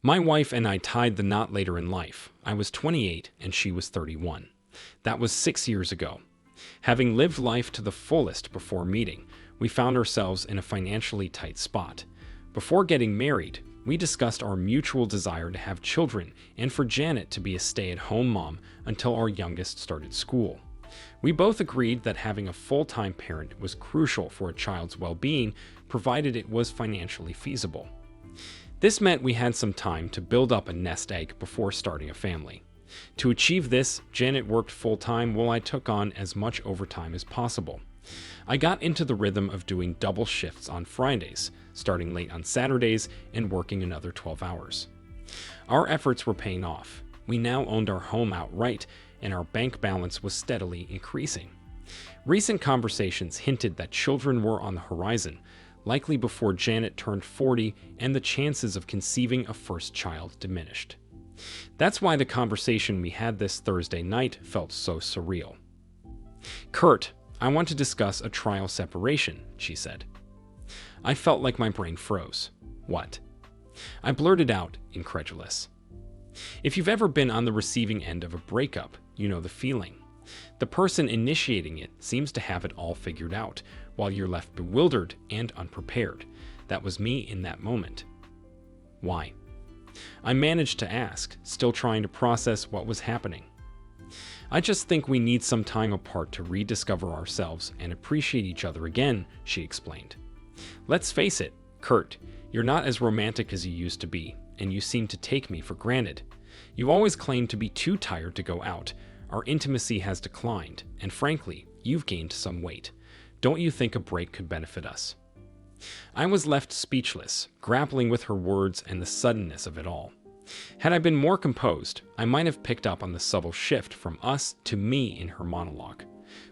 My wife and I tied the knot later in life. I was 28 and she was 31. That was 6 years ago. Having lived life to the fullest before meeting, we found ourselves in a financially tight spot. Before getting married, we discussed our mutual desire to have children and for Janet to be a stay-at-home mom until our youngest started school. We both agreed that having a full-time parent was crucial for a child's well-being, provided it was financially feasible. This meant we had some time to build up a nest egg before starting a family. To achieve this, Janet worked full-time while I took on as much overtime as possible. I got into the rhythm of doing double shifts on Fridays, starting late on Saturdays and working another 12 hours. Our efforts were paying off. We now owned our home outright, and our bank balance was steadily increasing. Recent conversations hinted that children were on the horizon, likely before Janet turned 40 and the chances of conceiving a first child diminished. That's why the conversation we had this Thursday night felt so surreal. "Kurt, I want to discuss a trial separation," she said. I felt like my brain froze. "What?" I blurted out, incredulous. If you've ever been on the receiving end of a breakup, you know the feeling. The person initiating it seems to have it all figured out, while you're left bewildered and unprepared. That was me in that moment. "Why?" I managed to ask, still trying to process what was happening. "I just think we need some time apart to rediscover ourselves and appreciate each other again," she explained. "Let's face it, Kurt, you're not as romantic as you used to be, and you seem to take me for granted. You always claim to be too tired to go out. Our intimacy has declined, and frankly, you've gained some weight. Don't you think a break could benefit us?" I was left speechless, grappling with her words and the suddenness of it all. Had I been more composed, I might have picked up on the subtle shift from us to me in her monologue.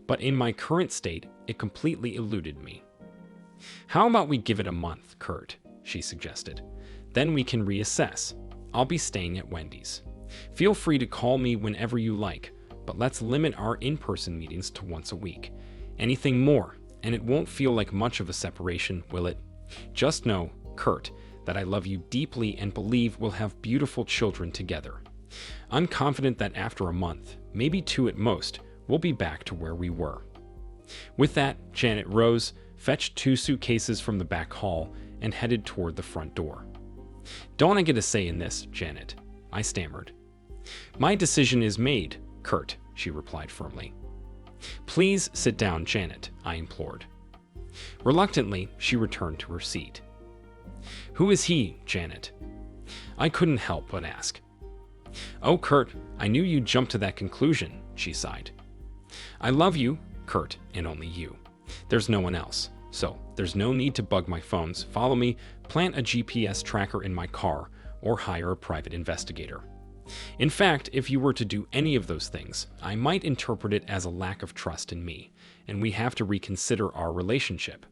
But in my current state, it completely eluded me. "How about we give it a month, Kurt?" she suggested. "Then we can reassess. I'll be staying at Wendy's. Feel free to call me whenever you like, but let's limit our in-person meetings to once a week. Anything more, and it won't feel like much of a separation, will it? Just know, Kurt, that I love you deeply and believe we'll have beautiful children together. I'm confident that after a month, maybe 2 at most, we'll be back to where we were." With that, Janet rose, fetched 2 suitcases from the back hall, and headed toward the front door. "Don't I get a say in this, Janet?" I stammered. "My decision is made, Kurt," she replied firmly. "Please sit down, Janet," I implored. Reluctantly, she returned to her seat. "Who is he, Janet?" I couldn't help but ask. "Oh, Kurt, I knew you'd jump to that conclusion," she sighed. "I love you, Kurt, and only you. There's no one else, so there's no need to bug my phones, follow me, plant a GPS tracker in my car, or hire a private investigator. In fact, if you were to do any of those things, I might interpret it as a lack of trust in me, and we have to reconsider our relationship."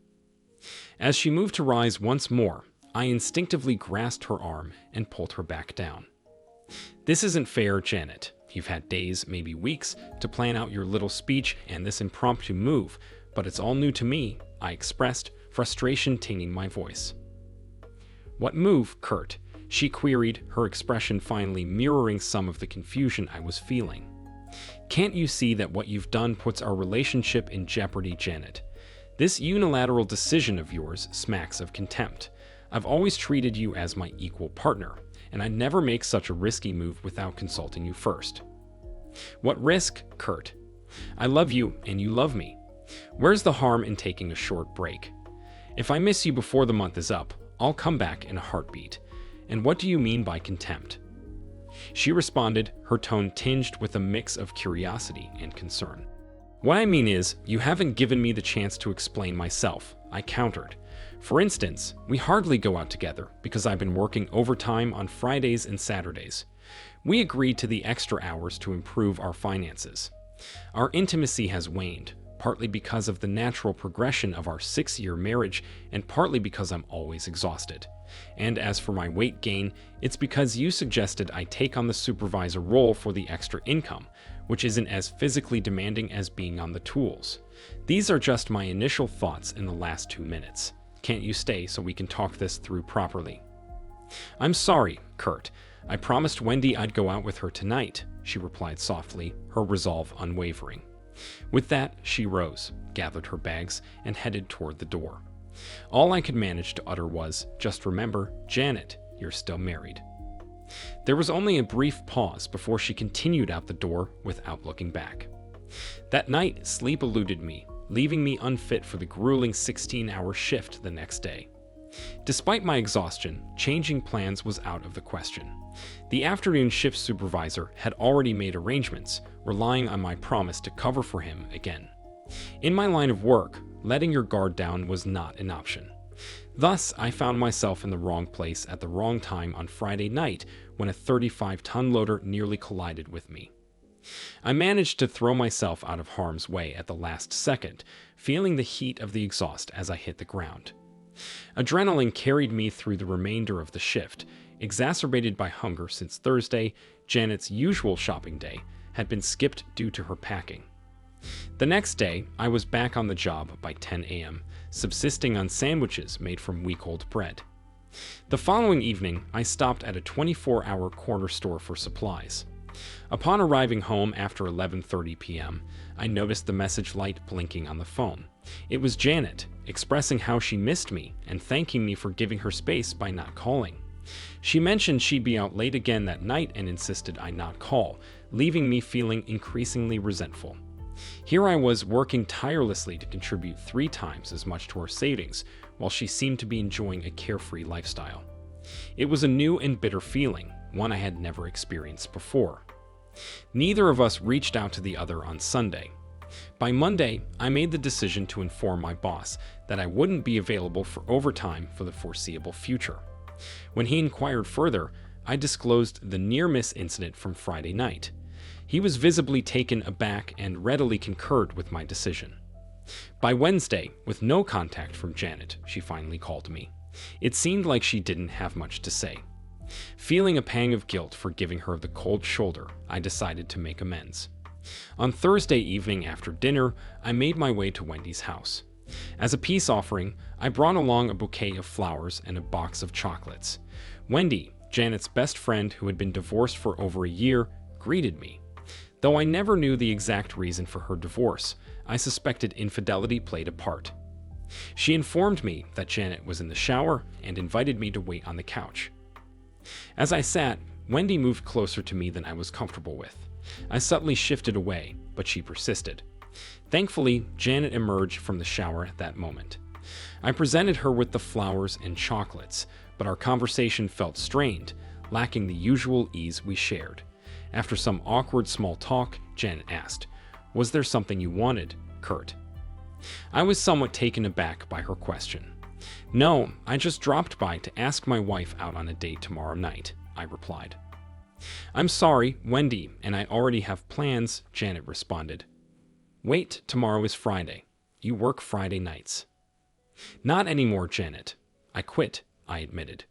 As she moved to rise once more, I instinctively grasped her arm and pulled her back down. "This isn't fair, Janet. You've had days, maybe weeks, to plan out your little speech and this impromptu move, but it's all new to me," I expressed, frustration tinging my voice. "What move, Kurt?" she queried, her expression finally mirroring some of the confusion I was feeling. "Can't you see that what you've done puts our relationship in jeopardy, Janet? This unilateral decision of yours smacks of contempt. I've always treated you as my equal partner, and I'd never make such a risky move without consulting you first." "What risk, Kurt? I love you and you love me. Where's the harm in taking a short break? If I miss you before the month is up, I'll come back in a heartbeat. And what do you mean by contempt?" She responded, her tone tinged with a mix of curiosity and concern. "What I mean is, you haven't given me the chance to explain myself," I countered. "For instance, we hardly go out together because I've been working overtime on Fridays and Saturdays. We agreed to the extra hours to improve our finances. Our intimacy has waned, partly because of the natural progression of our 6-year marriage and partly because I'm always exhausted. And as for my weight gain, it's because you suggested I take on the supervisor role for the extra income, which isn't as physically demanding as being on the tools. These are just my initial thoughts in the last 2 minutes. Can't you stay so we can talk this through properly?" "I'm sorry, Kurt. I promised Wendy I'd go out with her tonight," she replied softly, her resolve unwavering. With that, she rose, gathered her bags, and headed toward the door. All I could manage to utter was, "Just remember, Janet, you're still married." There was only a brief pause before she continued out the door without looking back. That night, sleep eluded me, leaving me unfit for the grueling 16-hour shift the next day. Despite my exhaustion, changing plans was out of the question. The afternoon shift supervisor had already made arrangements, relying on my promise to cover for him again. In my line of work, letting your guard down was not an option. Thus, I found myself in the wrong place at the wrong time on Friday night when a 35-ton loader nearly collided with me. I managed to throw myself out of harm's way at the last second, feeling the heat of the exhaust as I hit the ground. Adrenaline carried me through the remainder of the shift, exacerbated by hunger since Thursday, Janet's usual shopping day, had been skipped due to her packing. The next day, I was back on the job by 10 a.m., subsisting on sandwiches made from week-old bread. The following evening, I stopped at a 24-hour corner store for supplies. Upon arriving home after 11:30 p.m., I noticed the message light blinking on the phone. It was Janet, expressing how she missed me and thanking me for giving her space by not calling. She mentioned she'd be out late again that night and insisted I not call, leaving me feeling increasingly resentful. Here I was working tirelessly to contribute 3 times as much to her savings, while she seemed to be enjoying a carefree lifestyle. It was a new and bitter feeling, one I had never experienced before. Neither of us reached out to the other on Sunday. By Monday, I made the decision to inform my boss that I wouldn't be available for overtime for the foreseeable future. When he inquired further, I disclosed the near-miss incident from Friday night. He was visibly taken aback and readily concurred with my decision. By Wednesday, with no contact from Janet, she finally called me. It seemed like she didn't have much to say. Feeling a pang of guilt for giving her the cold shoulder, I decided to make amends. On Thursday evening after dinner, I made my way to Wendy's house. As a peace offering, I brought along a bouquet of flowers and a box of chocolates. Wendy, Janet's best friend who had been divorced for over a year, greeted me. Though I never knew the exact reason for her divorce, I suspected infidelity played a part. She informed me that Janet was in the shower and invited me to wait on the couch. As I sat, Wendy moved closer to me than I was comfortable with. I subtly shifted away, but she persisted. Thankfully, Janet emerged from the shower at that moment. I presented her with the flowers and chocolates, but our conversation felt strained, lacking the usual ease we shared. After some awkward small talk, Janet asked, "Was there something you wanted, Kurt?" I was somewhat taken aback by her question. "No, I just dropped by to ask my wife out on a date tomorrow night," I replied. "I'm sorry, Wendy, and I already have plans," Janet responded. "Wait, tomorrow is Friday. You work Friday nights." "Not anymore, Janet. I quit," I admitted.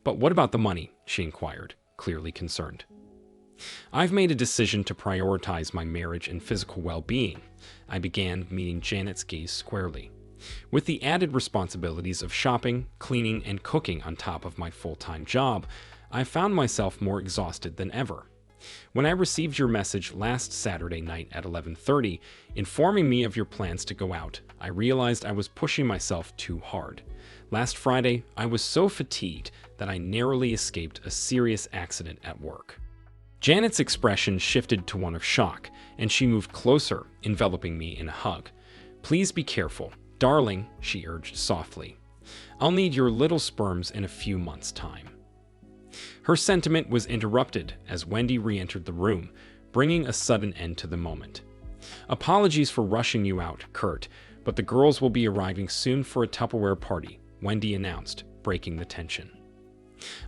"But what about the money?" she inquired, clearly concerned. "I've made a decision to prioritize my marriage and physical well-being," I began, meeting Janet's gaze squarely. With the added responsibilities of shopping, cleaning, and cooking on top of my full-time job, I found myself more exhausted than ever. When I received your message last Saturday night at 11:30, informing me of your plans to go out, I realized I was pushing myself too hard. Last Friday, I was so fatigued that I narrowly escaped a serious accident at work. Janet's expression shifted to one of shock, and she moved closer, enveloping me in a hug. "Please be careful, darling," she urged softly. "I'll need your little sperms in a few months' time." Her sentiment was interrupted as Wendy re-entered the room, bringing a sudden end to the moment. "Apologies for rushing you out, Kurt, but the girls will be arriving soon for a Tupperware party," Wendy announced, breaking the tension.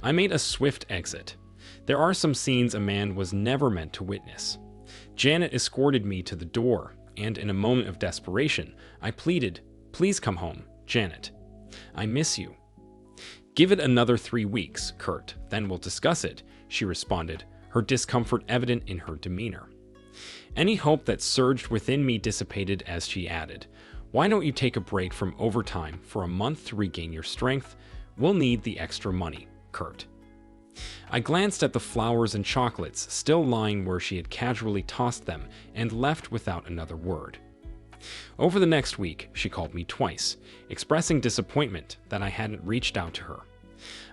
I made a swift exit. There are some scenes a man was never meant to witness. Janet escorted me to the door, and in a moment of desperation, I pleaded, "Please come home, Janet. I miss you." "Give it another 3 weeks, Kurt, then we'll discuss it," she responded, her discomfort evident in her demeanor. Any hope that surged within me dissipated as she added, "Why don't you take a break from overtime for a month to regain your strength? We'll need the extra money. Kurt. I glanced at the flowers and chocolates still lying where she had casually tossed them and left without another word. Over the next week, she called me twice, expressing disappointment that I hadn't reached out to her.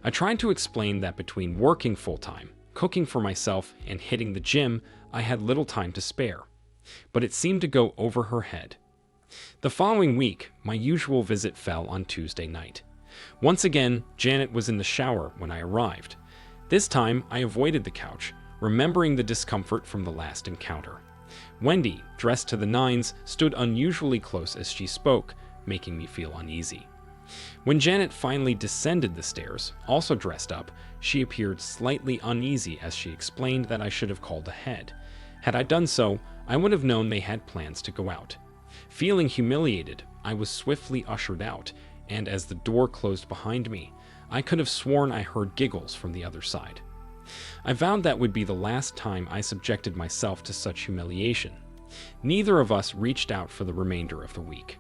I tried to explain that between working full-time, cooking for myself, and hitting the gym, I had little time to spare. But it seemed to go over her head. The following week, my usual visit fell on Tuesday night. Once again, Janet was in the shower when I arrived. This time, I avoided the couch, remembering the discomfort from the last encounter. Wendy, dressed to the nines, stood unusually close as she spoke, making me feel uneasy. When Janet finally descended the stairs, also dressed up, she appeared slightly uneasy as she explained that I should have called ahead. Had I done so, I would have known they had plans to go out. Feeling humiliated, I was swiftly ushered out, and as the door closed behind me, I could have sworn I heard giggles from the other side. I vowed that would be the last time I subjected myself to such humiliation. Neither of us reached out for the remainder of the week.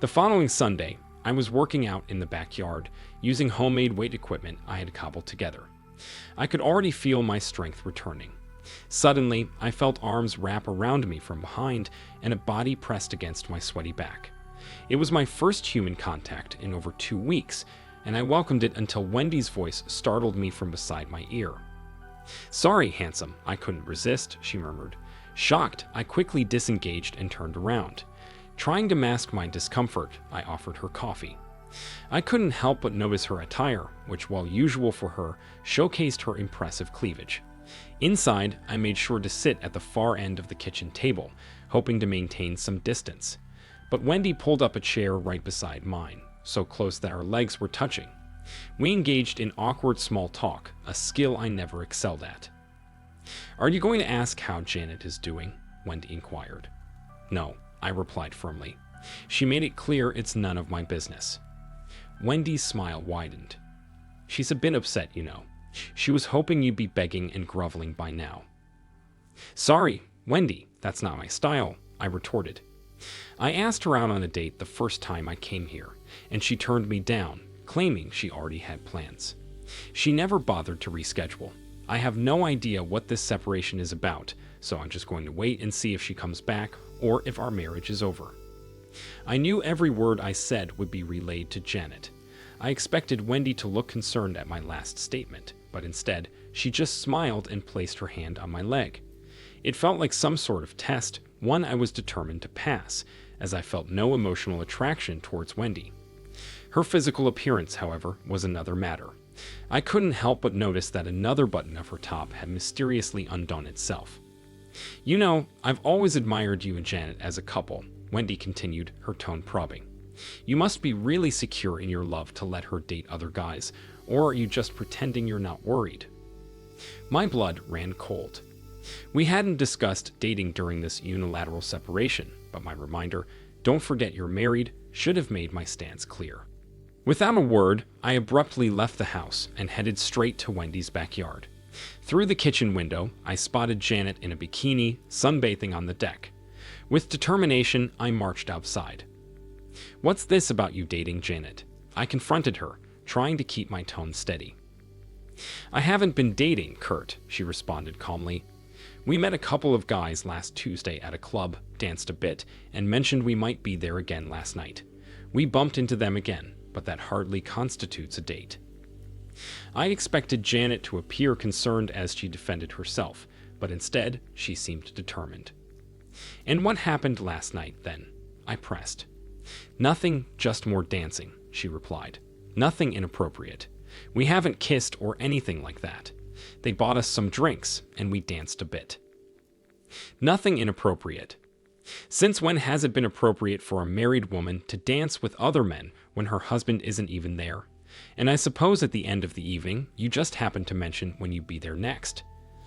The following Sunday, I was working out in the backyard, using homemade weight equipment I had cobbled together. I could already feel my strength returning. Suddenly, I felt arms wrap around me from behind and a body pressed against my sweaty back. It was my first human contact in over 2 weeks, and I welcomed it until Wendy's voice startled me from beside my ear. "Sorry, handsome, I couldn't resist," she murmured. Shocked, I quickly disengaged and turned around. Trying to mask my discomfort, I offered her coffee. I couldn't help but notice her attire, which, while usual for her, showcased her impressive cleavage. Inside, I made sure to sit at the far end of the kitchen table, hoping to maintain some distance. But Wendy pulled up a chair right beside mine, so close that our legs were touching. We engaged in awkward small talk, a skill I never excelled at. "Are you going to ask how Janet is doing?" Wendy inquired. "No," I replied firmly. She made it clear it's none of my business. Wendy's smile widened. "She's a bit upset, you know. She was hoping you'd be begging and groveling by now." "Sorry, Wendy, that's not my style," I retorted. I asked her out on a date the first time I came here, and she turned me down, claiming she already had plans. She never bothered to reschedule. I have no idea what this separation is about, so I'm just going to wait and see if she comes back or if our marriage is over. I knew every word I said would be relayed to Janet. I expected Wendy to look concerned at my last statement, but instead, she just smiled and placed her hand on my leg. It felt like some sort of test, one I was determined to pass, as I felt no emotional attraction towards Wendy. Her physical appearance, however, was another matter. I couldn't help but notice that another button of her top had mysteriously undone itself. "You know, I've always admired you and Janet as a couple," Wendy continued, her tone probing. "You must be really secure in your love to let her date other guys, or are you just pretending you're not worried?" My blood ran cold. We hadn't discussed dating during this unilateral separation, but my reminder, "Don't forget you're married," should have made my stance clear. Without a word, I abruptly left the house and headed straight to Wendy's backyard. Through the kitchen window, I spotted Janet in a bikini, sunbathing on the deck. With determination, I marched outside. "What's this about you dating Janet?" I confronted her, trying to keep my tone steady. "I haven't been dating, Kurt," she responded calmly. "We met a couple of guys last Tuesday at a club, danced a bit, and mentioned we might be there again last night. We bumped into them again, but that hardly constitutes a date." I expected Janet to appear concerned as she defended herself, but instead, she seemed determined. "And what happened last night, then?" I pressed. "Nothing, just more dancing," she replied. "Nothing inappropriate. We haven't kissed or anything like that. They bought us some drinks, and we danced a bit." Nothing inappropriate. Since when has it been appropriate for a married woman to dance with other men when her husband isn't even there? And I suppose at the end of the evening, you just happened to mention when you'd be there next.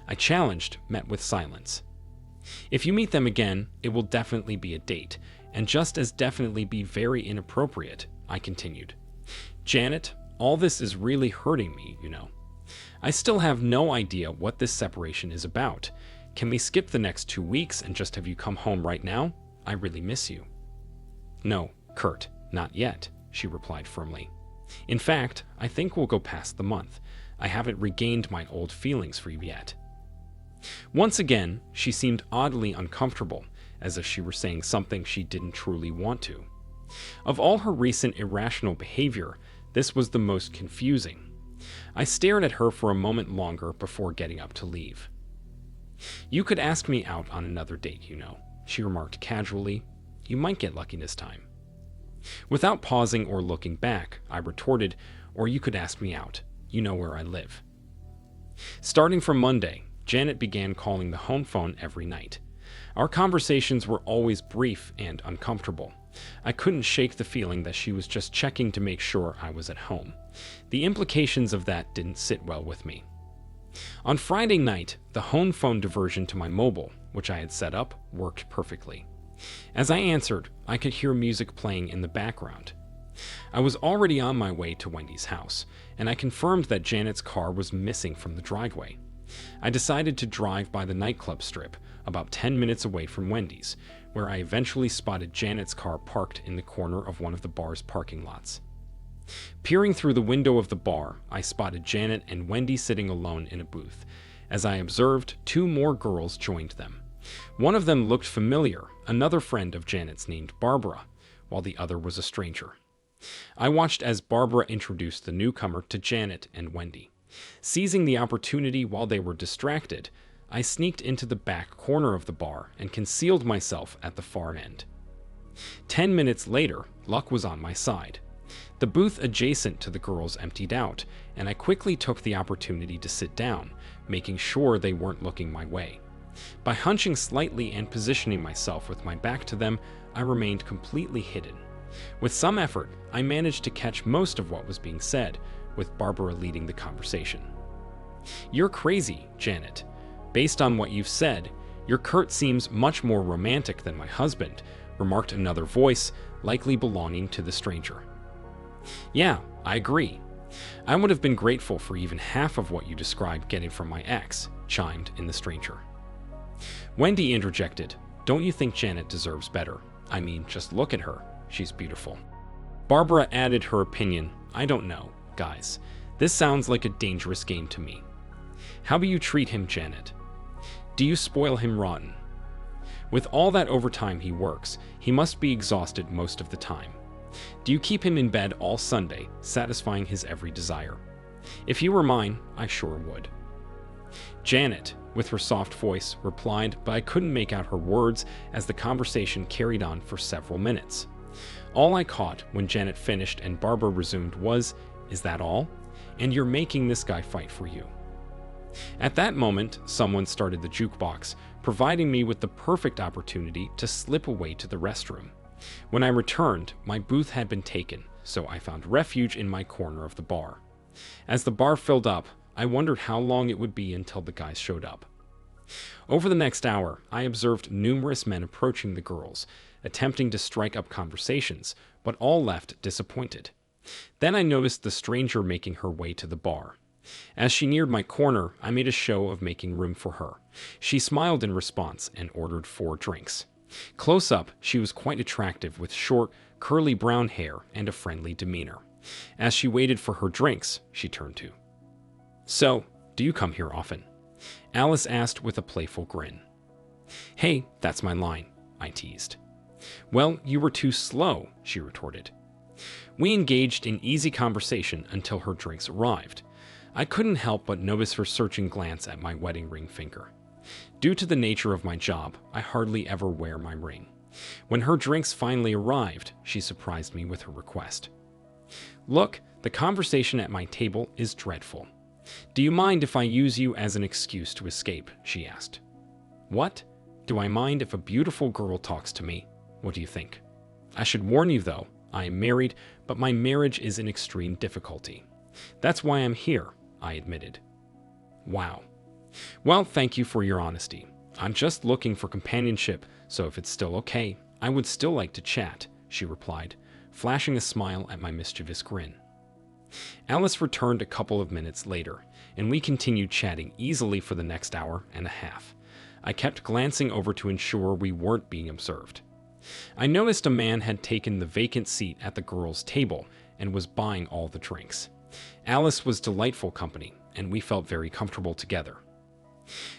I challenged, met with silence. "If you meet them again, it will definitely be a date, and just as definitely be very inappropriate," I continued. "Janet, all this is really hurting me, you know. I still have no idea what this separation is about. Can we skip the next 2 weeks and just have you come home right now? I really miss you." "No, Kurt, not yet," she replied firmly. In fact, I think we'll go past the month. I haven't regained my old feelings for you yet." Once again, she seemed oddly uncomfortable, as if she were saying something she didn't truly want to. Of all her recent irrational behavior, this was the most confusing. I stared at her for a moment longer before getting up to leave. "You could ask me out on another date, you know," she remarked casually. "You might get lucky this time." Without pausing or looking back, I retorted, "Or you could ask me out. You know where I live." Starting from Monday, Janet began calling the home phone every night. Our conversations were always brief and uncomfortable. I couldn't shake the feeling that she was just checking to make sure I was at home. The implications of that didn't sit well with me. On Friday night, the home phone diversion to my mobile, which I had set up, worked perfectly. As I answered, I could hear music playing in the background. I was already on my way to Wendy's house, and I confirmed that Janet's car was missing from the driveway. I decided to drive by the nightclub strip, about 10 minutes away from Wendy's, where I eventually spotted Janet's car parked in the corner of one of the bar's parking lots. Peering through the window of the bar, I spotted Janet and Wendy sitting alone in a booth. As I observed, 2 more girls joined them. One of them looked familiar, another friend of Janet's named Barbara, while the other was a stranger. I watched as Barbara introduced the newcomer to Janet and Wendy. Seizing the opportunity while they were distracted, I sneaked into the back corner of the bar and concealed myself at the far end. 10 minutes later, luck was on my side. The booth adjacent to the girls emptied out, and I quickly took the opportunity to sit down, making sure they weren't looking my way. By hunching slightly and positioning myself with my back to them, I remained completely hidden. With some effort, I managed to catch most of what was being said, with Barbara leading the conversation. "You're crazy, Janet. Based on what you've said, your Kurt seems much more romantic than my husband," remarked another voice, likely belonging to the stranger. "Yeah, I agree. I would have been grateful for even half of what you described getting from my ex," chimed in the stranger. Wendy interjected, "Don't you think Janet deserves better? I mean, just look at her. She's beautiful." Barbara added her opinion, "I don't know, guys. This sounds like a dangerous game to me. How do you treat him, Janet? Do you spoil him rotten? With all that overtime he works, he must be exhausted most of the time. Do you keep him in bed all Sunday, satisfying his every desire? If you were mine, I sure would." Janet, with her soft voice, replied, but I couldn't make out her words as the conversation carried on for several minutes. All I caught when Janet finished and Barbara resumed was, "Is that all? And you're making this guy fight for you?" At that moment, someone started the jukebox, providing me with the perfect opportunity to slip away to the restroom. When I returned, my booth had been taken, so I found refuge in my corner of the bar. As the bar filled up, I wondered how long it would be until the guys showed up. Over the next hour, I observed numerous men approaching the girls, attempting to strike up conversations, but all left disappointed. Then I noticed the stranger making her way to the bar. As she neared my corner, I made a show of making room for her. She smiled in response and ordered 4 drinks. Close up, she was quite attractive with short, curly brown hair and a friendly demeanor. As she waited for her drinks, she turned to, "So, do you come here often?" Alice asked with a playful grin. "Hey, that's my line," I teased. "Well, you were too slow," she retorted. We engaged in easy conversation until her drinks arrived. I couldn't help but notice her searching glance at my wedding ring finger. Due to the nature of my job, I hardly ever wear my ring. When her drinks finally arrived, she surprised me with her request. "Look, the conversation at my table is dreadful. Do you mind if I use you as an excuse to escape?" she asked. "What? Do I mind if a beautiful girl talks to me? What do you think? I should warn you, though, I am married, but my marriage is in extreme difficulty. That's why I'm here," I admitted. "Wow. Well, thank you for your honesty. I'm just looking for companionship, so if it's still okay, I would still like to chat," she replied, flashing a smile at my mischievous grin. Alice returned a couple of minutes later, and we continued chatting easily for the next hour and a half. I kept glancing over to ensure we weren't being observed. I noticed a man had taken the vacant seat at the girls' table, and was buying all the drinks. Alice was delightful company, and we felt very comfortable together.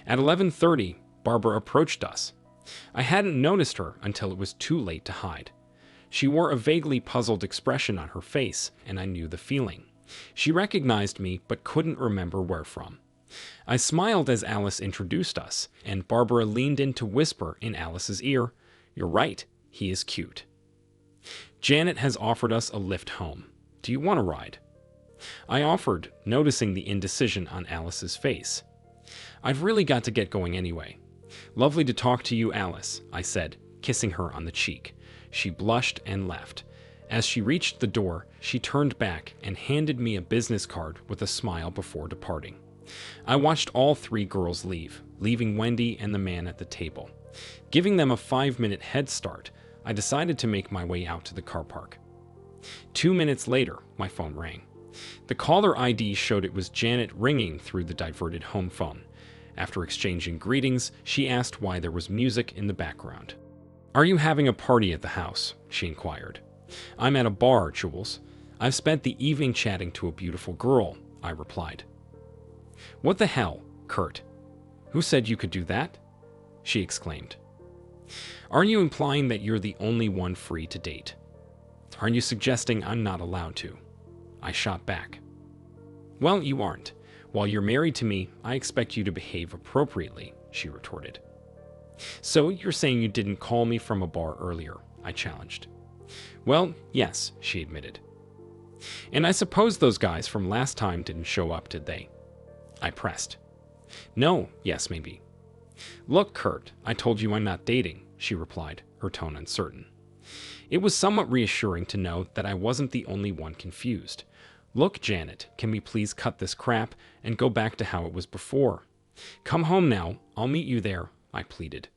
At 11:30, Barbara approached us. I hadn't noticed her until it was too late to hide. She wore a vaguely puzzled expression on her face, and I knew the feeling. She recognized me, but couldn't remember where from. I smiled as Alice introduced us, and Barbara leaned in to whisper in Alice's ear, "You're right, he is cute." Janet has offered us a lift home. Do you want a ride? I offered, noticing the indecision on Alice's face. I've really got to get going anyway. Lovely to talk to you, Alice, I said, kissing her on the cheek. She blushed and left. As she reached the door, she turned back and handed me a business card with a smile before departing. I watched all three girls leave, leaving Wendy and the man at the table. Giving them a 5-minute head start, I decided to make my way out to the car park. 2 minutes later, my phone rang. The caller ID showed it was Janet ringing through the diverted home phone. After exchanging greetings, she asked why there was music in the background. "Are you having a party at the house?" she inquired. "I'm at a bar, Jules. I've spent the evening chatting to a beautiful girl," I replied. "What the hell, Kurt? Who said you could do that?" she exclaimed. "Are you implying that you're the only one free to date? Are you suggesting I'm not allowed to?" I shot back. "Well, you aren't. While you're married to me, I expect you to behave appropriately," she retorted. "So you're saying you didn't call me from a bar earlier?" I challenged. "Well, yes," she admitted. "And I suppose those guys from last time didn't show up, did they?" I pressed. "No, yes, maybe." "Look, Kurt, I told you I'm not dating," she replied, her tone uncertain. It was somewhat reassuring to know that I wasn't the only one confused. "Look, Janet, can we please cut this crap and go back to how it was before? Come home now, I'll meet you there," I pleaded.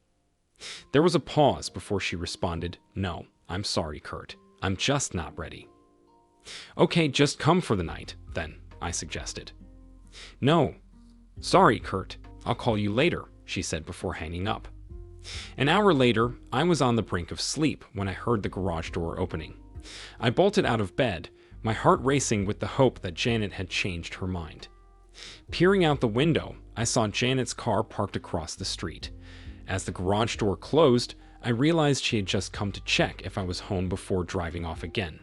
There was a pause before she responded, "No, I'm sorry, Kurt. I'm just not ready." "Okay, just come for the night, then," I suggested. "No. Sorry, Kurt. I'll call you later," she said before hanging up. An hour later, I was on the brink of sleep when I heard the garage door opening. I bolted out of bed, my heart racing with the hope that Janet had changed her mind. Peering out the window, I saw Janet's car parked across the street. As the garage door closed, I realized she had just come to check if I was home before driving off again.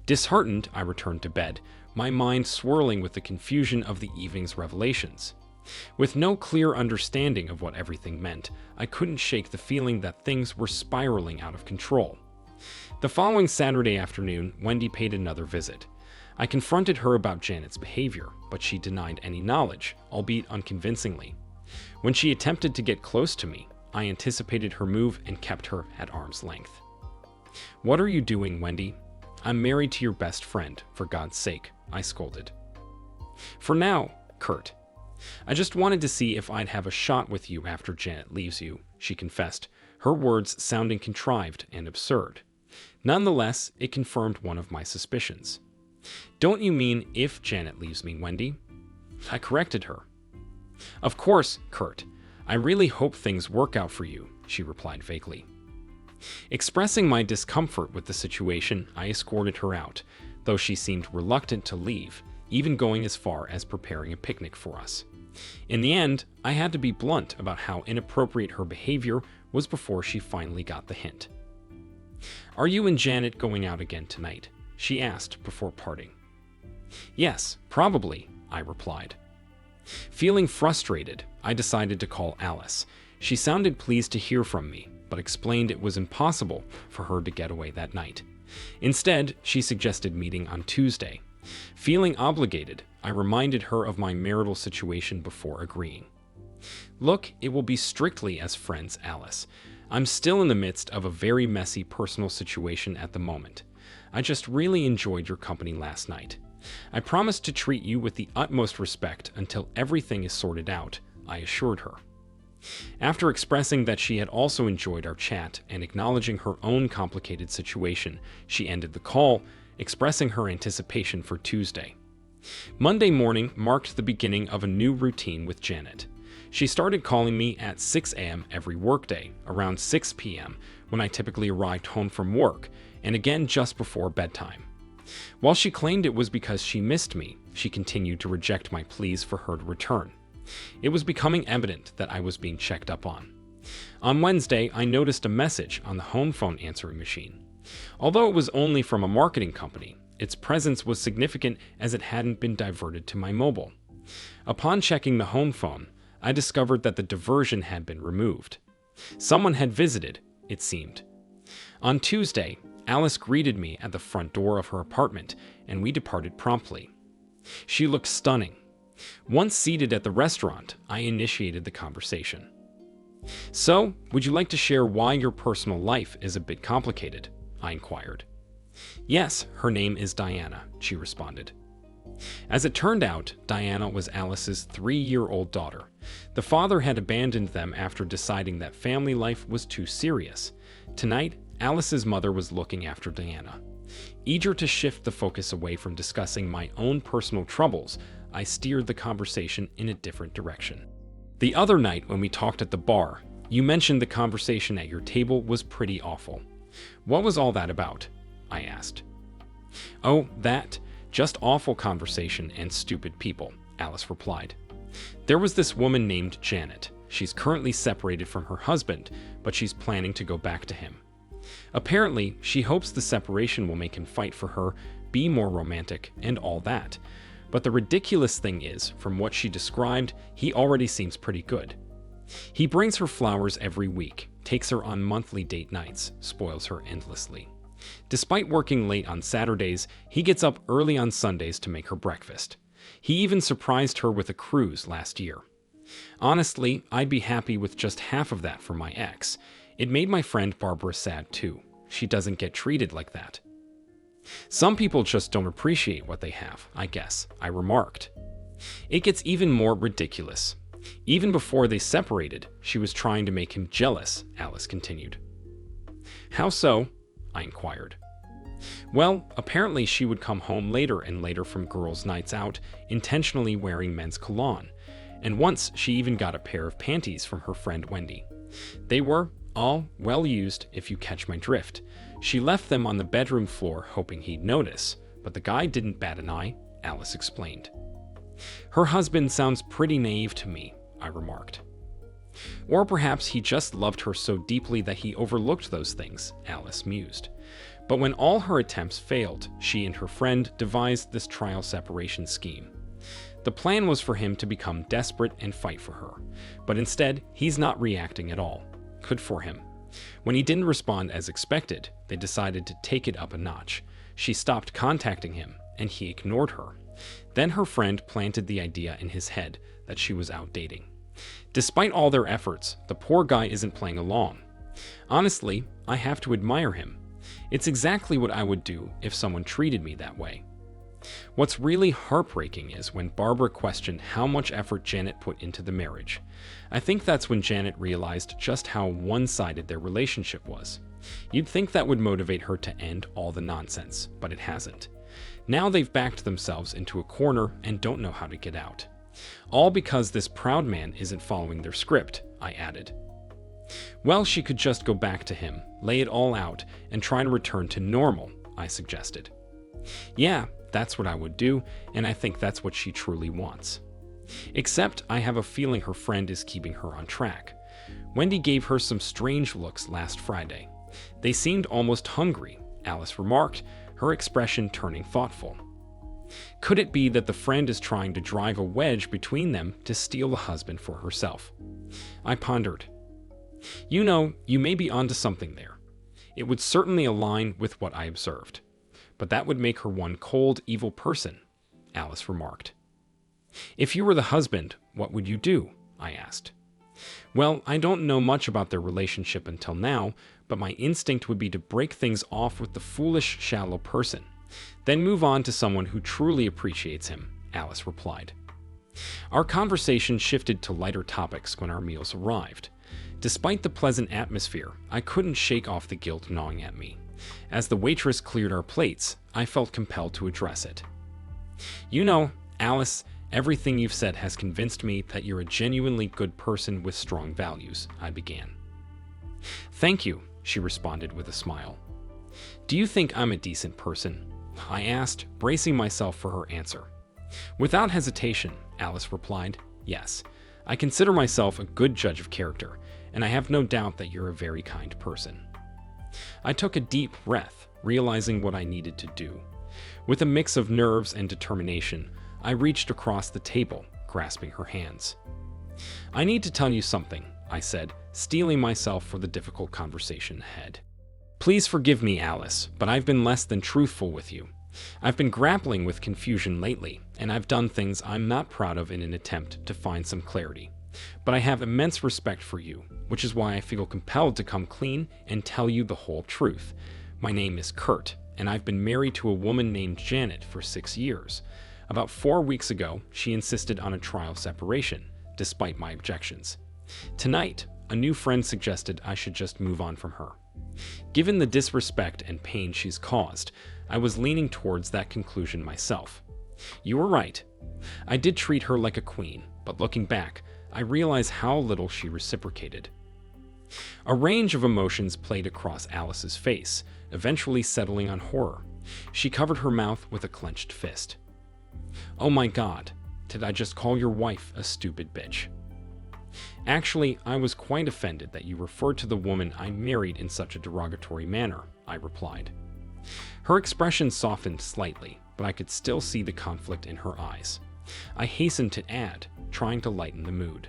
Disheartened, I returned to bed, my mind swirling with the confusion of the evening's revelations. With no clear understanding of what everything meant, I couldn't shake the feeling that things were spiraling out of control. The following Saturday afternoon, Wendy paid another visit. I confronted her about Janet's behavior, but she denied any knowledge, albeit unconvincingly. When she attempted to get close to me, I anticipated her move and kept her at arm's length. "What are you doing, Wendy? I'm married to your best friend, for God's sake," I scolded. "For now, Kurt. I just wanted to see if I'd have a shot with you after Janet leaves you," she confessed, her words sounding contrived and absurd. Nonetheless, it confirmed one of my suspicions. "Don't you mean if Janet leaves me, Wendy?" I corrected her. "Of course, Kurt. I really hope things work out for you," she replied vaguely. Expressing my discomfort with the situation, I escorted her out, though she seemed reluctant to leave, even going as far as preparing a picnic for us. In the end, I had to be blunt about how inappropriate her behavior was before she finally got the hint. "Are you and Janet going out again tonight?" she asked before parting. "Yes, probably," I replied. Feeling frustrated, I decided to call Alice. She sounded pleased to hear from me, but explained it was impossible for her to get away that night. Instead, she suggested meeting on Tuesday. Feeling obligated, I reminded her of my marital situation before agreeing. "Look, it will be strictly as friends, Alice. I'm still in the midst of a very messy personal situation at the moment. I just really enjoyed your company last night. I promise to treat you with the utmost respect until everything is sorted out," I assured her. After expressing that she had also enjoyed our chat and acknowledging her own complicated situation, she ended the call, expressing her anticipation for Tuesday. Monday morning marked the beginning of a new routine with Janet. She started calling me at 6 a.m. every workday, around 6 p.m. when I typically arrived home from work, and again just before bedtime. While she claimed it was because she missed me, she continued to reject my pleas for her to return. It was becoming evident that I was being checked up on. On Wednesday, I noticed a message on the home phone answering machine. Although it was only from a marketing company, its presence was significant as it hadn't been diverted to my mobile. Upon checking the home phone, I discovered that the diversion had been removed. Someone had visited, it seemed. On Tuesday, Alice greeted me at the front door of her apartment, and we departed promptly. She looked stunning. Once seated at the restaurant, I initiated the conversation. "So, would you like to share why your personal life is a bit complicated?" I inquired. "Yes, her name is Diana," she responded. As it turned out, Diana was Alice's 3-year-old daughter. The father had abandoned them after deciding that family life was too serious. Tonight, Alice's mother was looking after Diana. Eager to shift the focus away from discussing my own personal troubles, I steered the conversation in a different direction. "The other night when we talked at the bar, you mentioned the conversation at your table was pretty awful. What was all that about?" I asked. "Oh, that. Just awful conversation and stupid people," Alice replied. "There was this woman named Janet. She's currently separated from her husband, but she's planning to go back to him. Apparently, she hopes the separation will make him fight for her, be more romantic, and all that. But the ridiculous thing is, from what she described, he already seems pretty good. He brings her flowers every week, takes her on monthly date nights, spoils her endlessly. Despite working late on Saturdays, he gets up early on Sundays to make her breakfast. He even surprised her with a cruise last year. Honestly, I'd be happy with just half of that for my ex. It made my friend Barbara sad too. She doesn't get treated like that." "Some people just don't appreciate what they have, I guess," I remarked. "It gets even more ridiculous. Even before they separated, she was trying to make him jealous," Alice continued. "How so?" I inquired. "Well, apparently she would come home later and later from girls' nights out, intentionally wearing men's cologne. And once she even got a pair of panties from her friend Wendy. They were all well used, if you catch my drift. She left them on the bedroom floor hoping he'd notice, but the guy didn't bat an eye," Alice explained. "Her husband sounds pretty naive to me," I remarked. "Or perhaps he just loved her so deeply that he overlooked those things," Alice mused. But when all her attempts failed, she and her friend devised this trial separation scheme. The plan was for him to become desperate and fight for her, but instead, he's not reacting at all. Good for him. When he didn't respond as expected, they decided to take it up a notch. She stopped contacting him, and he ignored her. Then her friend planted the idea in his head that she was out dating. Despite all their efforts, the poor guy isn't playing along. Honestly, I have to admire him. It's exactly what I would do if someone treated me that way." What's really heartbreaking is when Barbara questioned how much effort Janet put into the marriage. I think that's when Janet realized just how one-sided their relationship was. You'd think that would motivate her to end all the nonsense, but it hasn't. Now they've backed themselves into a corner and don't know how to get out. All because this proud man isn't following their script, I added. "Well, she could just go back to him, lay it all out, and try to return to normal," I suggested. "Yeah, that's what I would do, and I think that's what she truly wants. Except I have a feeling her friend is keeping her on track. Wendy gave her some strange looks last Friday. They seemed almost hungry," Alice remarked, her expression turning thoughtful. "Could it be that the friend is trying to drive a wedge between them to steal the husband for herself?" I pondered. "You know, you may be onto something there. It would certainly align with what I observed. But that would make her one cold, evil person," Alice remarked. "If you were the husband, what would you do?" I asked. "Well, I don't know much about their relationship until now, but my instinct would be to break things off with the foolish, shallow person, then move on to someone who truly appreciates him," Alice replied. Our conversation shifted to lighter topics when our meals arrived. Despite the pleasant atmosphere, I couldn't shake off the guilt gnawing at me. As the waitress cleared our plates, I felt compelled to address it. "You know, Alice, everything you've said has convinced me that you're a genuinely good person with strong values," I began. "Thank you," she responded with a smile. "Do you think I'm a decent person? I asked, bracing myself for her answer. Without hesitation, Alice replied, "Yes. I consider myself a good judge of character, and I have no doubt that you're a very kind person." I took a deep breath, realizing what I needed to do. With a mix of nerves and determination, I reached across the table, grasping her hands. "I need to tell you something," I said, steeling myself for the difficult conversation ahead. "Please forgive me, Alice, but I've been less than truthful with you. I've been grappling with confusion lately, and I've done things I'm not proud of in an attempt to find some clarity. But I have immense respect for you, which is why I feel compelled to come clean and tell you the whole truth. My name is Kurt, and I've been married to a woman named Janet for 6 years. About 4 weeks ago, she insisted on a trial separation, despite my objections. Tonight, a new friend suggested I should just move on from her. Given the disrespect and pain she's caused, I was leaning towards that conclusion myself. You were right. I did treat her like a queen, but looking back, I realize how little she reciprocated." A range of emotions played across Alice's face, eventually settling on horror. She covered her mouth with a clenched fist. "Oh my God, did I just call your wife a stupid bitch?" "Actually, I was quite offended that you referred to the woman I married in such a derogatory manner," I replied. Her expression softened slightly, but I could still see the conflict in her eyes. I hastened to add, trying to lighten the mood.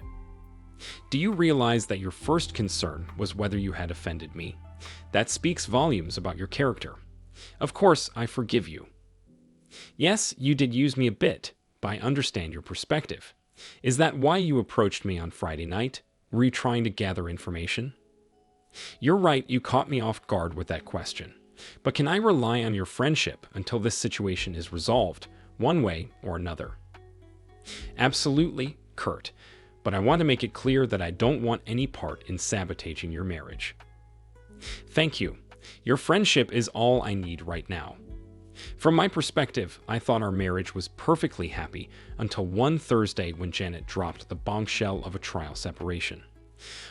"Do you realize that your first concern was whether you had offended me? That speaks volumes about your character. Of course, I forgive you. Yes, you did use me a bit, but I understand your perspective. Is that why you approached me on Friday night? Were you trying to gather information?" "You're right, you caught me off guard with that question. But can I rely on your friendship until this situation is resolved, one way or another?" "Absolutely, Kurt, but I want to make it clear that I don't want any part in sabotaging your marriage." "Thank you. Your friendship is all I need right now. From my perspective, I thought our marriage was perfectly happy until one Thursday when Janet dropped the bombshell of a trial separation.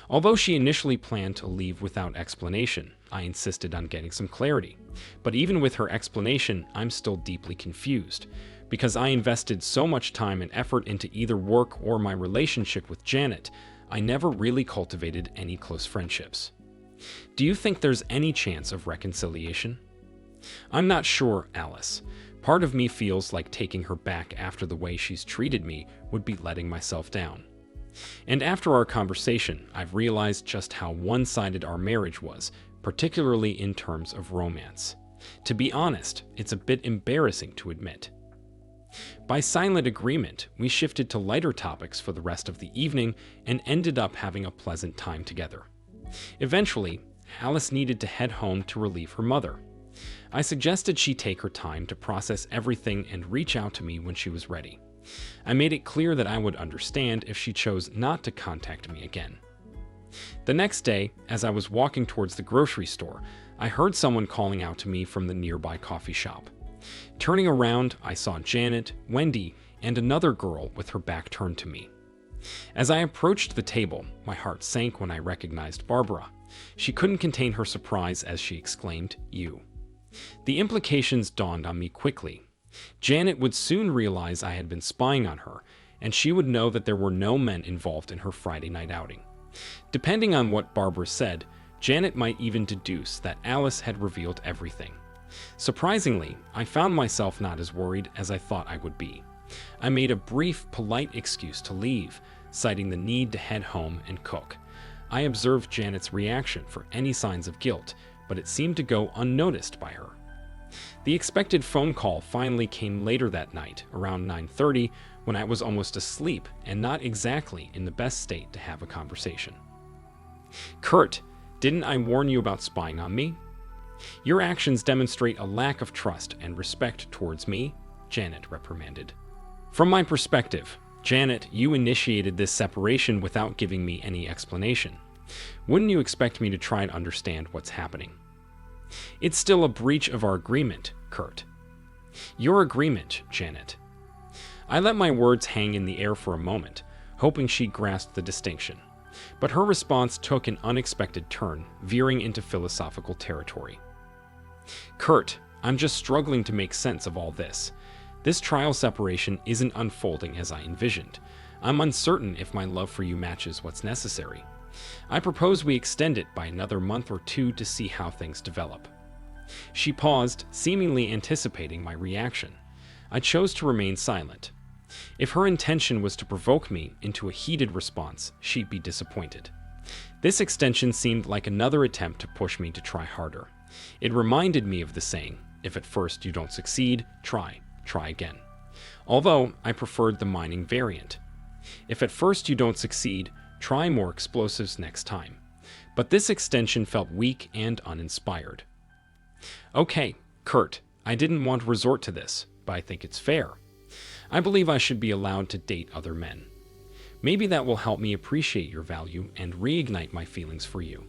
Although she initially planned to leave without explanation, I insisted on getting some clarity. But even with her explanation, I'm still deeply confused. Because I invested so much time and effort into either work or my relationship with Janet, I never really cultivated any close friendships. Do you think there's any chance of reconciliation?" "I'm not sure, Alice. Part of me feels like taking her back after the way she's treated me would be letting myself down. And after our conversation, I've realized just how one-sided our marriage was, particularly in terms of romance. To be honest, it's a bit embarrassing to admit." By silent agreement, we shifted to lighter topics for the rest of the evening and ended up having a pleasant time together. Eventually, Alice needed to head home to relieve her mother. I suggested she take her time to process everything and reach out to me when she was ready. I made it clear that I would understand if she chose not to contact me again. The next day, as I was walking towards the grocery store, I heard someone calling out to me from the nearby coffee shop. Turning around, I saw Janet, Wendy, and another girl with her back turned to me. As I approached the table, my heart sank when I recognized Barbara. She couldn't contain her surprise as she exclaimed, "You." The implications dawned on me quickly. Janet would soon realize I had been spying on her, and she would know that there were no men involved in her Friday night outing. Depending on what Barbara said, Janet might even deduce that Alice had revealed everything. Surprisingly, I found myself not as worried as I thought I would be. I made a brief, polite excuse to leave, citing the need to head home and cook. I observed Janet's reaction for any signs of guilt, but it seemed to go unnoticed by her. The expected phone call finally came later that night, around 9:30, when I was almost asleep and not exactly in the best state to have a conversation. "Kurt, didn't I warn you about spying on me? Your actions demonstrate a lack of trust and respect towards me," Janet reprimanded. "From my perspective, Janet, you initiated this separation without giving me any explanation. Wouldn't you expect me to try and understand what's happening?" "It's still a breach of our agreement, Kurt." "Your agreement, Janet." I let my words hang in the air for a moment, hoping she grasped the distinction. But her response took an unexpected turn, veering into philosophical territory. "Kurt, I'm just struggling to make sense of all this. This trial separation isn't unfolding as I envisioned. I'm uncertain if my love for you matches what's necessary. I propose we extend it by another month or two to see how things develop." She paused, seemingly anticipating my reaction. I chose to remain silent. If her intention was to provoke me into a heated response, she'd be disappointed. This extension seemed like another attempt to push me to try harder. It reminded me of the saying, "If at first you don't succeed, try again." Although I preferred the mining variant. "If at first you don't succeed, try more explosives next time." But this extension felt weak and uninspired. "Okay, Kurt, I didn't want to resort to this, but I think it's fair. I believe I should be allowed to date other men. Maybe that will help me appreciate your value and reignite my feelings for you."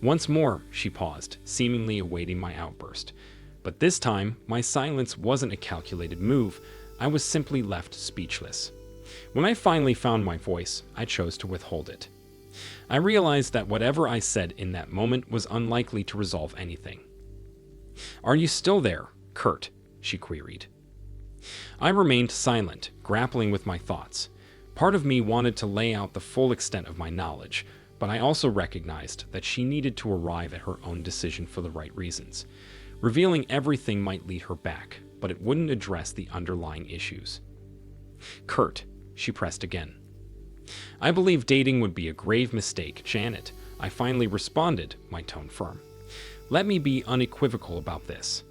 Once more, she paused, seemingly awaiting my outburst. But this time, my silence wasn't a calculated move. I was simply left speechless. When I finally found my voice, I chose to withhold it. I realized that whatever I said in that moment was unlikely to resolve anything. "Are you still there, Kurt?" she queried. I remained silent, grappling with my thoughts. Part of me wanted to lay out the full extent of my knowledge, but I also recognized that she needed to arrive at her own decision for the right reasons. Revealing everything might lead her back, but it wouldn't address the underlying issues. "Kurt," she pressed again. "I believe dating would be a grave mistake, Janet," I finally responded, my tone firm. "Let me be unequivocal about this.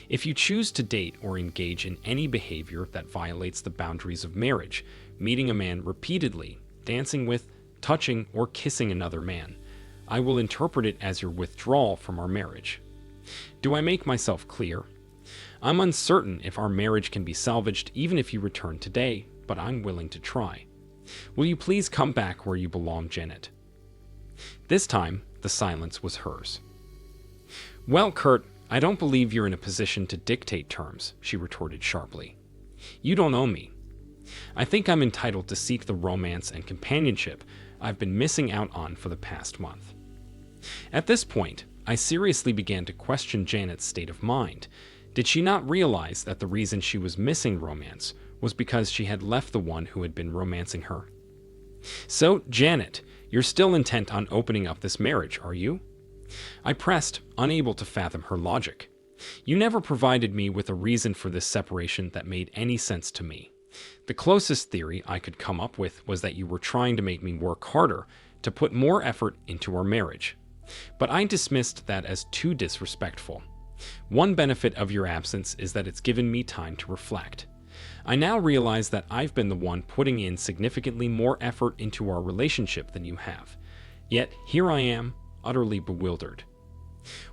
If you choose to date or engage in any behavior that violates the boundaries of marriage, meeting a man repeatedly, dancing with, touching, or kissing another man, I will interpret it as your withdrawal from our marriage. Do I make myself clear? I'm uncertain if our marriage can be salvaged even if you return today, but I'm willing to try. Will you please come back where you belong, Janet?" This time, the silence was hers. "Well, Kurt, I don't believe you're in a position to dictate terms," she retorted sharply. "You don't own me. I think I'm entitled to seek the romance and companionship I've been missing out on for the past month." At this point, I seriously began to question Janet's state of mind. Did she not realize that the reason she was missing romance was because she had left the one who had been romancing her? "So, Janet, you're still intent on opening up this marriage, are you?" I pressed, unable to fathom her logic. "You never provided me with a reason for this separation that made any sense to me. The closest theory I could come up with was that you were trying to make me work harder, to put more effort into our marriage. But I dismissed that as too disrespectful. One benefit of your absence is that it's given me time to reflect. I now realize that I've been the one putting in significantly more effort into our relationship than you have. Yet here I am, utterly bewildered."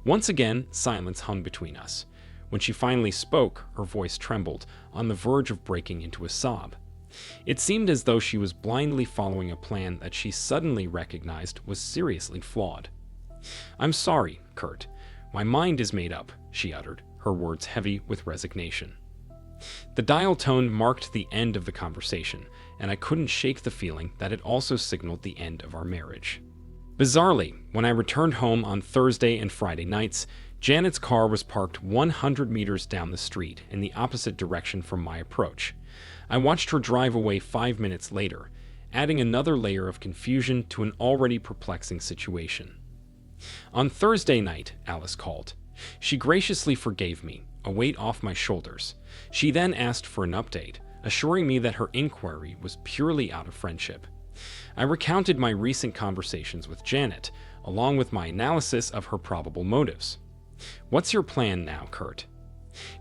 Once again, silence hung between us. When she finally spoke, her voice trembled, on the verge of breaking into a sob. It seemed as though she was blindly following a plan that she suddenly recognized was seriously flawed. "I'm sorry, Kurt. My mind is made up," she uttered, her words heavy with resignation. The dial tone marked the end of the conversation, and I couldn't shake the feeling that it also signaled the end of our marriage. Bizarrely, when I returned home on Thursday and Friday nights, Janet's car was parked 100 meters down the street in the opposite direction from my approach. I watched her drive away 5 minutes later, adding another layer of confusion to an already perplexing situation. On Thursday night, Alice called. She graciously forgave me, a weight off my shoulders. She then asked for an update, assuring me that her inquiry was purely out of friendship. I recounted my recent conversations with Janet, along with my analysis of her probable motives. "What's your plan now, Kurt?"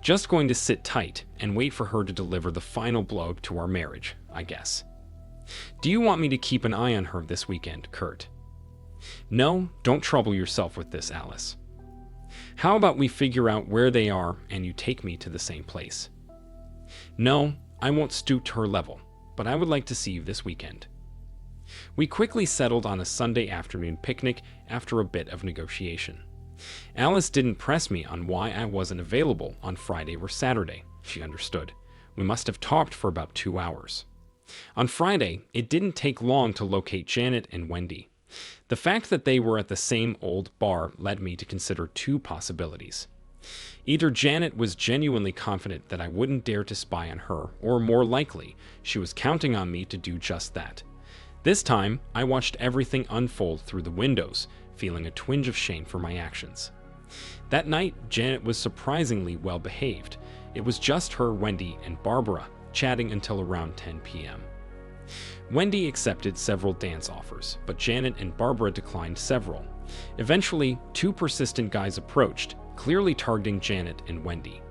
"Just going to sit tight and wait for her to deliver the final blow to our marriage, I guess." "Do you want me to keep an eye on her this weekend, Kurt?" "No, don't trouble yourself with this, Alice. How about we figure out where they are and you take me to the same place?" "No, I won't stoop to her level, but I would like to see you this weekend." We quickly settled on a Sunday afternoon picnic after a bit of negotiation. Alice didn't press me on why I wasn't available on Friday or Saturday. She understood. We must have talked for about 2 hours. On Friday, it didn't take long to locate Janet and Wendy. The fact that they were at the same old bar led me to consider two possibilities. Either Janet was genuinely confident that I wouldn't dare to spy on her, or more likely, she was counting on me to do just that. This time, I watched everything unfold through the windows, feeling a twinge of shame for my actions. That night, Janet was surprisingly well behaved. It was just her, Wendy, and Barbara, chatting until around 10 p.m. Wendy accepted several dance offers, but Janet and Barbara declined several. Eventually, two persistent guys approached, clearly targeting Janet and Wendy.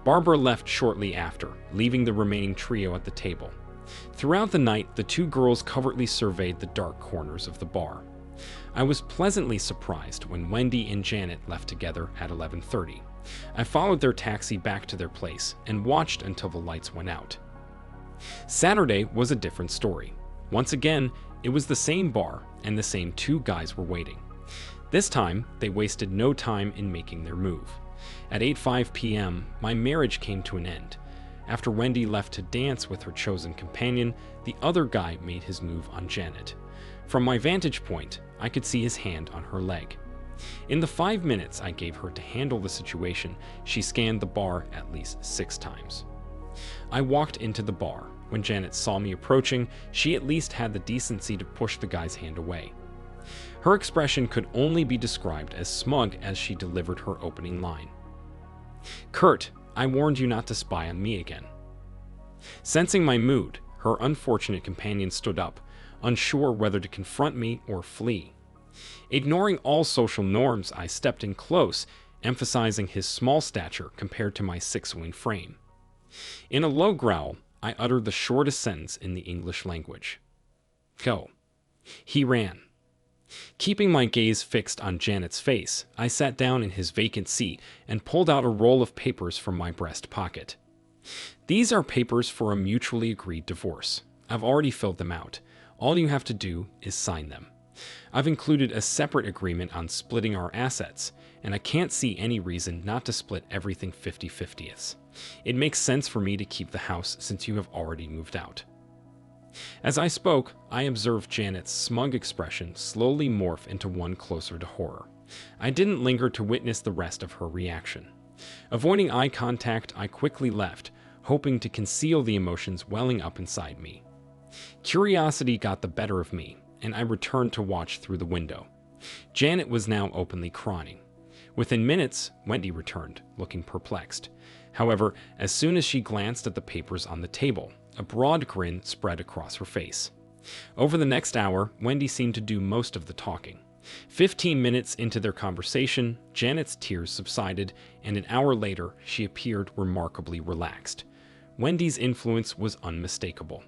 Barbara left shortly after, leaving the remaining trio at the table. Throughout the night, the two girls covertly surveyed the dark corners of the bar. I was pleasantly surprised when Wendy and Janet left together at 11:30. I followed their taxi back to their place and watched until the lights went out. Saturday was a different story. Once again, it was the same bar and the same two guys were waiting. This time, they wasted no time in making their move. At 8:05 p.m., my marriage came to an end. After Wendy left to dance with her chosen companion, the other guy made his move on Janet. From my vantage point, I could see his hand on her leg. In the 5 minutes I gave her to handle the situation, she scanned the bar at least 6 times. I walked into the bar. When Janet saw me approaching, she at least had the decency to push the guy's hand away. Her expression could only be described as smug as she delivered her opening line. "Kurt, I warned you not to spy on me again." Sensing my mood, her unfortunate companion stood up, unsure whether to confront me or flee. Ignoring all social norms, I stepped in close, emphasizing his small stature compared to my 6'1" frame. In a low growl, I uttered the shortest sentence in the English language. "Go." He ran. Keeping my gaze fixed on Janet's face, I sat down in his vacant seat and pulled out a roll of papers from my breast pocket. "These are papers for a mutually agreed divorce. I've already filled them out. All you have to do is sign them. I've included a separate agreement on splitting our assets, and I can't see any reason not to split everything 50-50. It makes sense for me to keep the house since you have already moved out." As I spoke, I observed Janet's smug expression slowly morph into one closer to horror. I didn't linger to witness the rest of her reaction. Avoiding eye contact, I quickly left, hoping to conceal the emotions welling up inside me. Curiosity got the better of me, and I returned to watch through the window. Janet was now openly crying. Within minutes, Wendy returned, looking perplexed. However, as soon as she glanced at the papers on the table, a broad grin spread across her face. Over the next hour, Wendy seemed to do most of the talking. 15 minutes into their conversation, Janet's tears subsided, and an hour later, she appeared remarkably relaxed. Wendy's influence was unmistakable.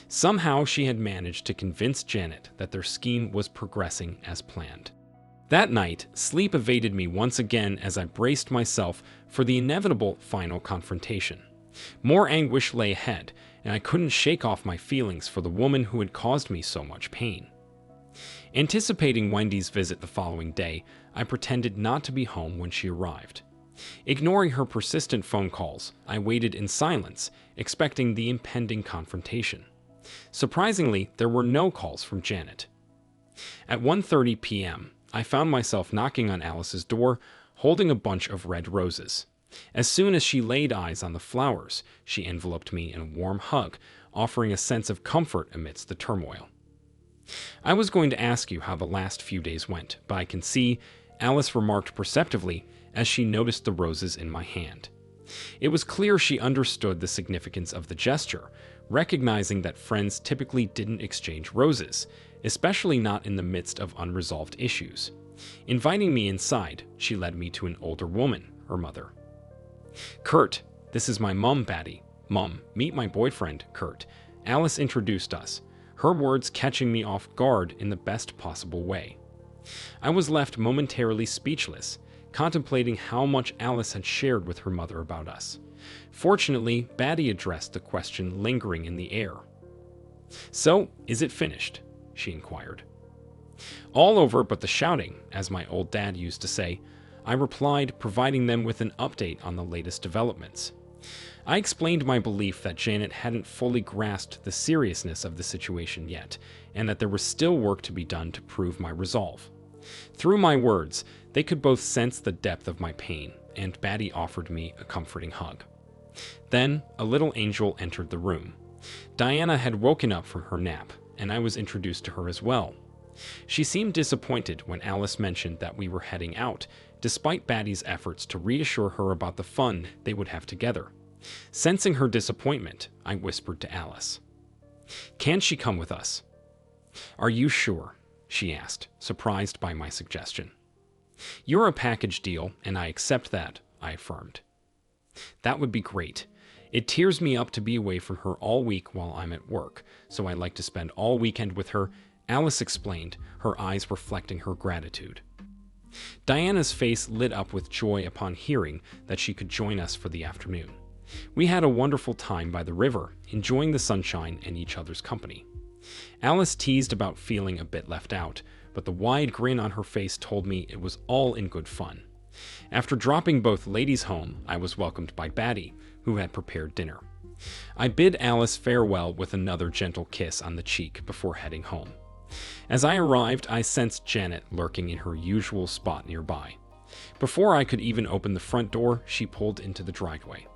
Somehow she had managed to convince Janet that their scheme was progressing as planned. That night, sleep evaded me once again as I braced myself for the inevitable final confrontation. More anguish lay ahead, and I couldn't shake off my feelings for the woman who had caused me so much pain. Anticipating Wendy's visit the following day, I pretended not to be home when she arrived. Ignoring her persistent phone calls, I waited in silence, expecting the impending confrontation. Surprisingly, there were no calls from Janet. At 1:30 p.m., I found myself knocking on Alice's door, holding a bunch of red roses. As soon as she laid eyes on the flowers, she enveloped me in a warm hug, offering a sense of comfort amidst the turmoil. "I was going to ask you how the last few days went, but I can see," Alice remarked perceptively as she noticed the roses in my hand. It was clear she understood the significance of the gesture, recognizing that friends typically didn't exchange roses, especially not in the midst of unresolved issues. Inviting me inside, she led me to an older woman, her mother. "Kurt, this is my mum, Batty. Mum, meet my boyfriend, Kurt." Alice introduced us, her words catching me off guard in the best possible way. I was left momentarily speechless, contemplating how much Alice had shared with her mother about us. Fortunately, Batty addressed the question lingering in the air. "So, is it finished?" she inquired. "All over but the shouting," as my old dad used to say, I replied, providing them with an update on the latest developments. I explained my belief that Janet hadn't fully grasped the seriousness of the situation yet, and that there was still work to be done to prove my resolve. Through my words, they could both sense the depth of my pain, and Batty offered me a comforting hug. Then, a little angel entered the room. Diana had woken up from her nap, and I was introduced to her as well. She seemed disappointed when Alice mentioned that we were heading out, despite Batty's efforts to reassure her about the fun they would have together. Sensing her disappointment, I whispered to Alice, "Can she come with us?" "Are you sure?" she asked, surprised by my suggestion. "You're a package deal, and I accept that," I affirmed. "That would be great. It tears me up to be away from her all week while I'm at work, so I like to spend all weekend with her," Alice explained, her eyes reflecting her gratitude. Diana's face lit up with joy upon hearing that she could join us for the afternoon. We had a wonderful time by the river, enjoying the sunshine and each other's company. Alice teased about feeling a bit left out, but the wide grin on her face told me it was all in good fun. After dropping both ladies home, I was welcomed by Batty, who had prepared dinner. I bid Alice farewell with another gentle kiss on the cheek before heading home. As I arrived, I sensed Janet lurking in her usual spot nearby. Before I could even open the front door, she pulled into the driveway.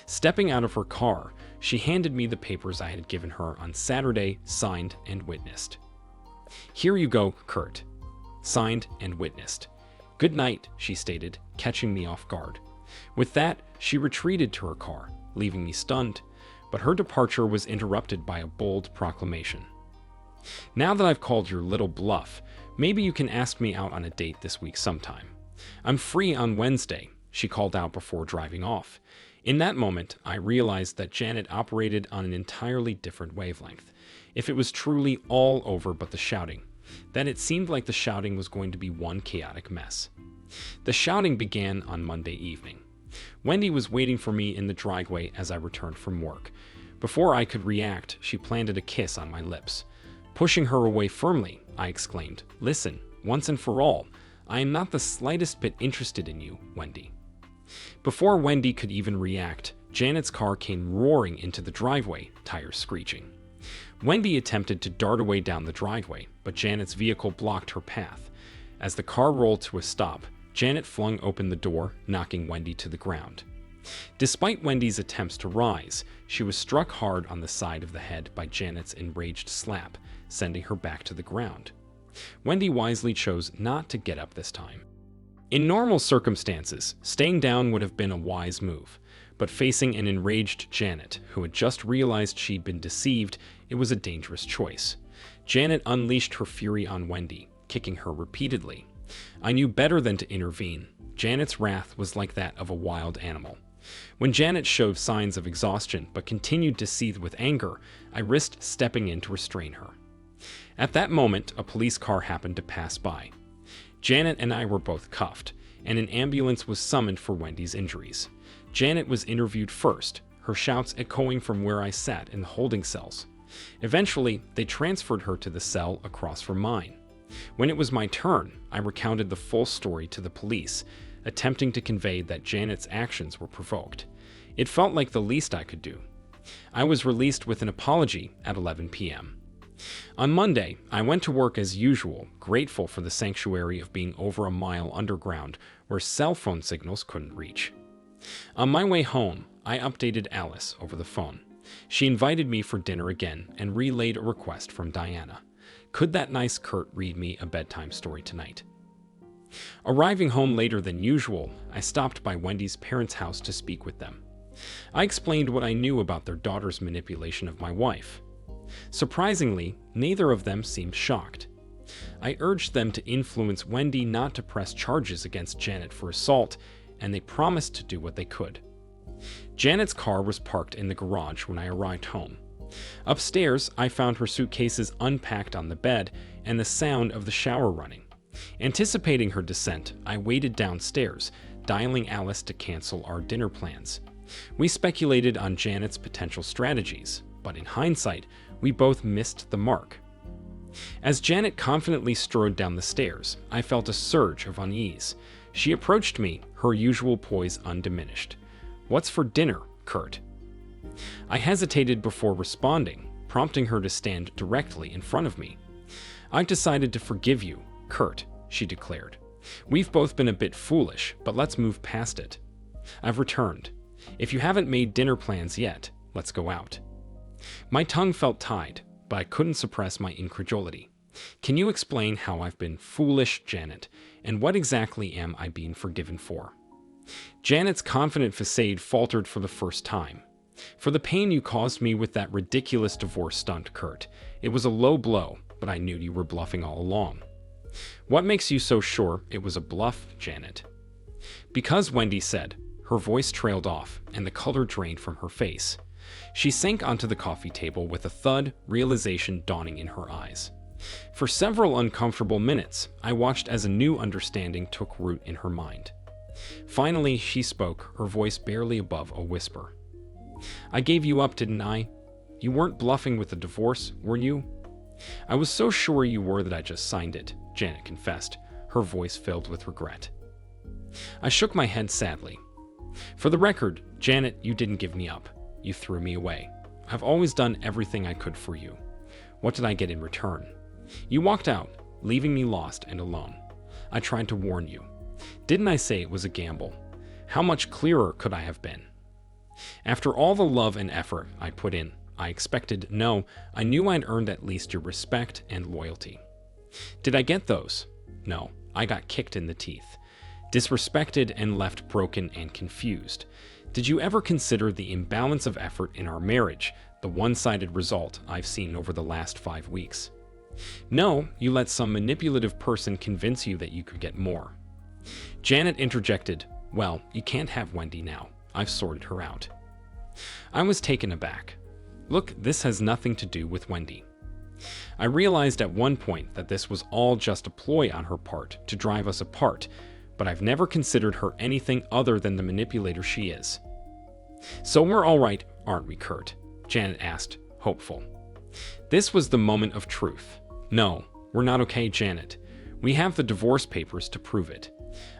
Stepping out of her car, she handed me the papers I had given her on Saturday, signed and witnessed. "Here you go, Kurt. Signed and witnessed. Good night," she stated, catching me off guard. With that, she retreated to her car, leaving me stunned, but her departure was interrupted by a bold proclamation. "Now that I've called your little bluff, maybe you can ask me out on a date this week sometime. I'm free on Wednesday," she called out before driving off. In that moment, I realized that Janet operated on an entirely different wavelength. If it was truly all over but the shouting, then it seemed like the shouting was going to be one chaotic mess. The shouting began on Monday evening. Wendy was waiting for me in the driveway as I returned from work. Before I could react, she planted a kiss on my lips. Pushing her away firmly, I exclaimed, "Listen, once and for all, I am not the slightest bit interested in you, Wendy." Before Wendy could even react, Janet's car came roaring into the driveway, tires screeching. Wendy attempted to dart away down the driveway, but Janet's vehicle blocked her path. As the car rolled to a stop, Janet flung open the door, knocking Wendy to the ground. Despite Wendy's attempts to rise, she was struck hard on the side of the head by Janet's enraged slap, sending her back to the ground. Wendy wisely chose not to get up this time. In normal circumstances, staying down would have been a wise move, but facing an enraged Janet, who had just realized she'd been deceived, it was a dangerous choice. Janet unleashed her fury on Wendy, kicking her repeatedly. I knew better than to intervene. Janet's wrath was like that of a wild animal. When Janet showed signs of exhaustion but continued to seethe with anger, I risked stepping in to restrain her. At that moment, a police car happened to pass by. Janet and I were both cuffed, and an ambulance was summoned for Wendy's injuries. Janet was interviewed first, her shouts echoing from where I sat in the holding cells. Eventually, they transferred her to the cell across from mine. When it was my turn, I recounted the full story to the police, attempting to convey that Janet's actions were provoked. It felt like the least I could do. I was released with an apology at 11 p.m. On Monday, I went to work as usual, grateful for the sanctuary of being over a mile underground where cell phone signals couldn't reach. On my way home, I updated Alice over the phone. She invited me for dinner again and relayed a request from Diana. Could that nice Kurt read me a bedtime story tonight? Arriving home later than usual, I stopped by Wendy's parents' house to speak with them. I explained what I knew about their daughter's manipulation of my wife. Surprisingly, neither of them seemed shocked. I urged them to influence Wendy not to press charges against Janet for assault, and they promised to do what they could. Janet's car was parked in the garage when I arrived home. Upstairs, I found her suitcases unpacked on the bed and the sound of the shower running. Anticipating her descent, I waited downstairs, dialing Alice to cancel our dinner plans. We speculated on Janet's potential strategies, but in hindsight, we both missed the mark. As Janet confidently strode down the stairs, I felt a surge of unease. She approached me, her usual poise undiminished. "What's for dinner, Kurt?" I hesitated before responding, prompting her to stand directly in front of me. "I've decided to forgive you, Kurt," she declared. We've both been a bit foolish, but let's move past it. I've returned. If you haven't made dinner plans yet, let's go out." My tongue felt tied, but I couldn't suppress my incredulity. "Can you explain how I've been foolish, Janet, and what exactly am I being forgiven for?" Janet's confident facade faltered for the first time. "For the pain you caused me with that ridiculous divorce stunt, Kurt. It was a low blow, but I knew you were bluffing all along." "What makes you so sure it was a bluff, Janet?" "Because," Wendy said. Her voice trailed off, and the color drained from her face. She sank onto the coffee table with a thud, realization dawning in her eyes. For several uncomfortable minutes, I watched as a new understanding took root in her mind. Finally, she spoke, her voice barely above a whisper. "I gave you up, didn't I? You weren't bluffing with the divorce, were you?" "I was so sure you were that I just signed it," Janet confessed, her voice filled with regret. I shook my head sadly. "For the record, Janet, you didn't give me up. You threw me away. I've always done everything I could for you. What did I get in return? You walked out, leaving me lost and alone. I tried to warn you. Didn't I say it was a gamble? How much clearer could I have been? After all the love and effort I put in, I expected, no, I knew I'd earned at least your respect and loyalty. Did I get those? No, I got kicked in the teeth, disrespected and left broken and confused. Did you ever consider the imbalance of effort in our marriage, the one-sided result I've seen over the last 5 weeks? No, you let some manipulative person convince you that you could get more." Janet interjected, "Well, you can't have Wendy now. I've sorted her out." I was taken aback. "Look, this has nothing to do with Wendy." I realized at one point that this was all just a ploy on her part to drive us apart, but I've never considered her anything other than the manipulator she is. "So we're all right, aren't we, Kurt?" Janet asked, hopeful. This was the moment of truth. "No, we're not okay, Janet. We have the divorce papers to prove it.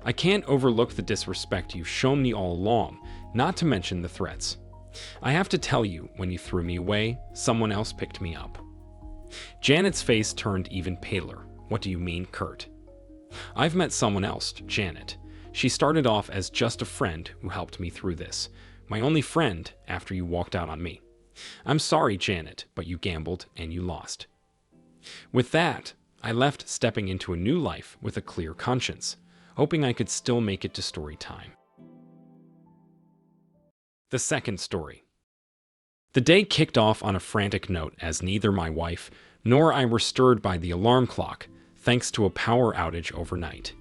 I can't overlook the disrespect you've shown me all along, not to mention the threats. I have to tell you, when you threw me away, someone else picked me up." Janet's face turned even paler. "What do you mean, Kurt?" "I've met someone else, Janet. She started off as just a friend who helped me through this. My only friend after you walked out on me. I'm sorry, Janet, but you gambled and you lost." With that, I left, stepping into a new life with a clear conscience, hoping I could still make it to story time. The second story. The day kicked off on a frantic note as neither my wife nor I were stirred by the alarm clock, thanks to a power outage overnight.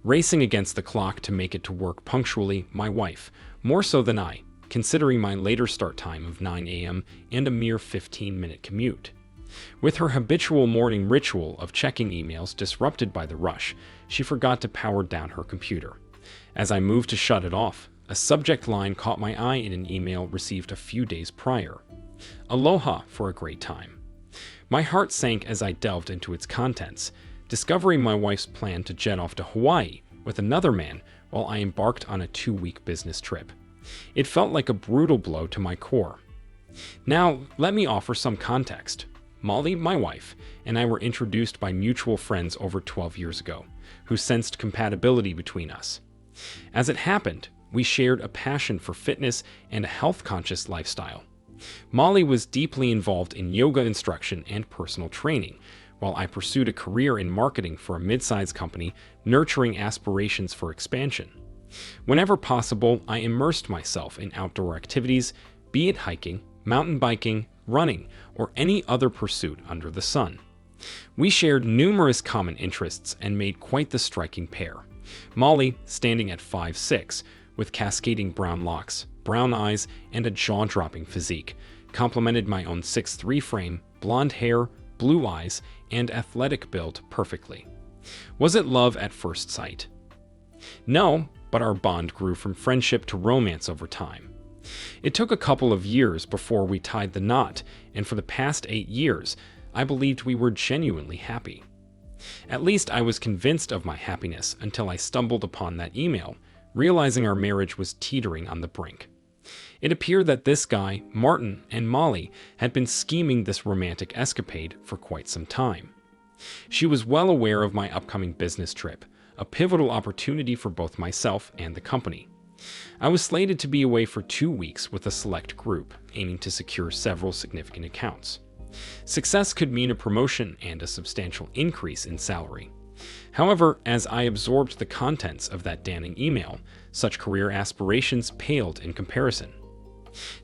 Racing against the clock to make it to work punctually, my wife, more so than I, considering my later start time of 9 a.m. and a mere 15-minute commute. With her habitual morning ritual of checking emails disrupted by the rush, she forgot to power down her computer. As I moved to shut it off, a subject line caught my eye in an email received a few days prior. "Aloha for a great time." My heart sank as I delved into its contents, discovering my wife's plan to jet off to Hawaii with another man while I embarked on a 2-week business trip. It felt like a brutal blow to my core. Now, let me offer some context. Molly, my wife, and I were introduced by mutual friends over 12 years ago, who sensed compatibility between us. As it happened, we shared a passion for fitness and a health-conscious lifestyle. Molly was deeply involved in yoga instruction and personal training, while I pursued a career in marketing for a mid-sized company, nurturing aspirations for expansion. Whenever possible, I immersed myself in outdoor activities, be it hiking, mountain biking, running, or any other pursuit under the sun. We shared numerous common interests and made quite the striking pair. Molly, standing at 5'6", with cascading brown locks, brown eyes, and a jaw-dropping physique, complemented my own 6'3" frame, blonde hair, blue eyes, and athletic build perfectly. Was it love at first sight? No, but our bond grew from friendship to romance over time. It took a couple of years before we tied the knot, and for the past 8 years, I believed we were genuinely happy. At least I was convinced of my happiness until I stumbled upon that email, realizing our marriage was teetering on the brink. It appeared that this guy, Martin, and Molly had been scheming this romantic escapade for quite some time. She was well aware of my upcoming business trip, a pivotal opportunity for both myself and the company. I was slated to be away for 2 weeks with a select group, aiming to secure several significant accounts. Success could mean a promotion and a substantial increase in salary. However, as I absorbed the contents of that damning email, such career aspirations paled in comparison.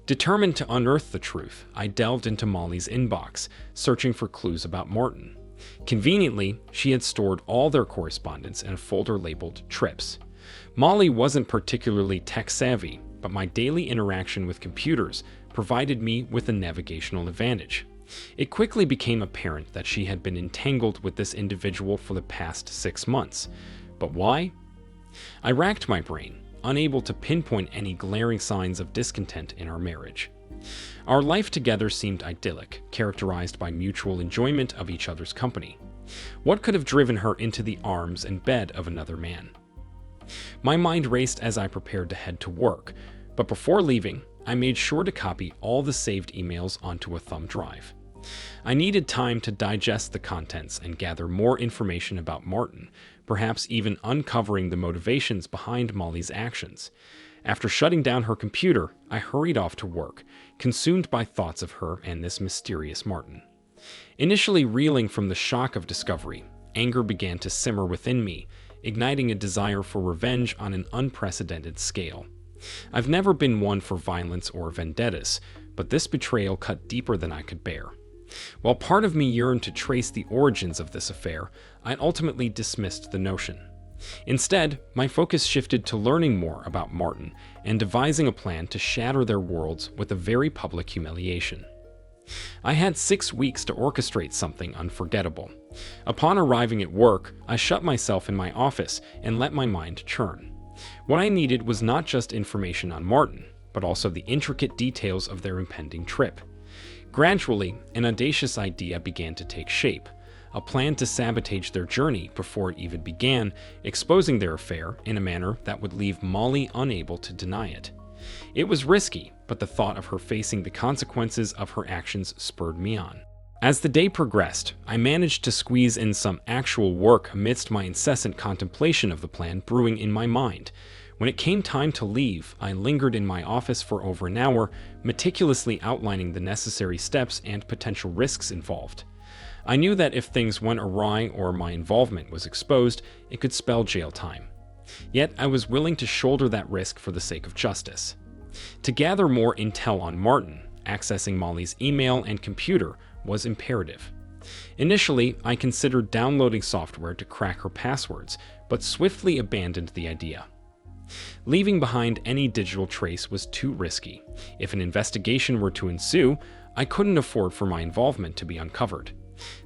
Determined to unearth the truth, I delved into Molly's inbox, searching for clues about Martin. Conveniently, she had stored all their correspondence in a folder labeled Trips. Molly wasn't particularly tech-savvy, but my daily interaction with computers provided me with a navigational advantage. It quickly became apparent that she had been entangled with this individual for the past 6 months. But why? I racked my brain, unable to pinpoint any glaring signs of discontent in our marriage. Our life together seemed idyllic, characterized by mutual enjoyment of each other's company. What could have driven her into the arms and bed of another man? My mind raced as I prepared to head to work, but before leaving, I made sure to copy all the saved emails onto a thumb drive. I needed time to digest the contents and gather more information about Martin, perhaps even uncovering the motivations behind Molly's actions. After shutting down her computer, I hurried off to work, consumed by thoughts of her and this mysterious Martin. Initially reeling from the shock of discovery, anger began to simmer within me, igniting a desire for revenge on an unprecedented scale. I've never been one for violence or vendettas, but this betrayal cut deeper than I could bear. While part of me yearned to trace the origins of this affair, I ultimately dismissed the notion. Instead, my focus shifted to learning more about Martin and devising a plan to shatter their worlds with a very public humiliation. I had 6 weeks to orchestrate something unforgettable. Upon arriving at work, I shut myself in my office and let my mind churn. What I needed was not just information on Martin, but also the intricate details of their impending trip. Gradually, an audacious idea began to take shape, a plan to sabotage their journey before it even began, exposing their affair in a manner that would leave Molly unable to deny it. It was risky, but the thought of her facing the consequences of her actions spurred me on. As the day progressed, I managed to squeeze in some actual work amidst my incessant contemplation of the plan brewing in my mind. When it came time to leave, I lingered in my office for over an hour, meticulously outlining the necessary steps and potential risks involved. I knew that if things went awry or my involvement was exposed, it could spell jail time. Yet I was willing to shoulder that risk for the sake of justice. To gather more intel on Martin, accessing Molly's email and computer was imperative. Initially, I considered downloading software to crack her passwords, but swiftly abandoned the idea. Leaving behind any digital trace was too risky. If an investigation were to ensue, I couldn't afford for my involvement to be uncovered.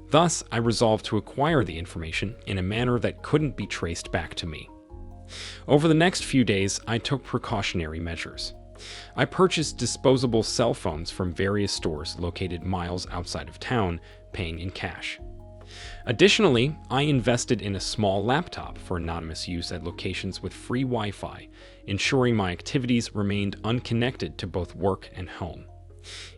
Thus, I resolved to acquire the information in a manner that couldn't be traced back to me. Over the next few days, I took precautionary measures. I purchased disposable cell phones from various stores located miles outside of town, paying in cash. Additionally, I invested in a small laptop for anonymous use at locations with free Wi-Fi, ensuring my activities remained unconnected to both work and home.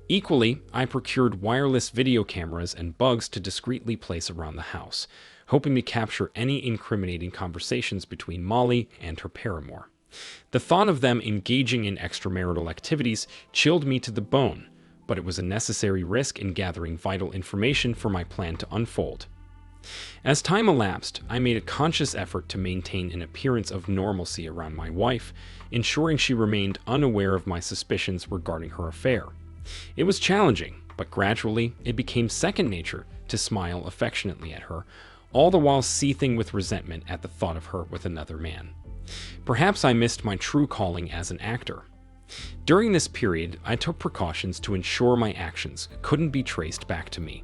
Equally, I procured wireless video cameras and bugs to discreetly place around the house, hoping to capture any incriminating conversations between Molly and her paramour. The thought of them engaging in extramarital activities chilled me to the bone, but it was a necessary risk in gathering vital information for my plan to unfold. As time elapsed, I made a conscious effort to maintain an appearance of normalcy around my wife, ensuring she remained unaware of my suspicions regarding her affair. It was challenging, but gradually it became second nature to smile affectionately at her, all the while seething with resentment at the thought of her with another man. Perhaps I missed my true calling as an actor. During this period, I took precautions to ensure my actions couldn't be traced back to me.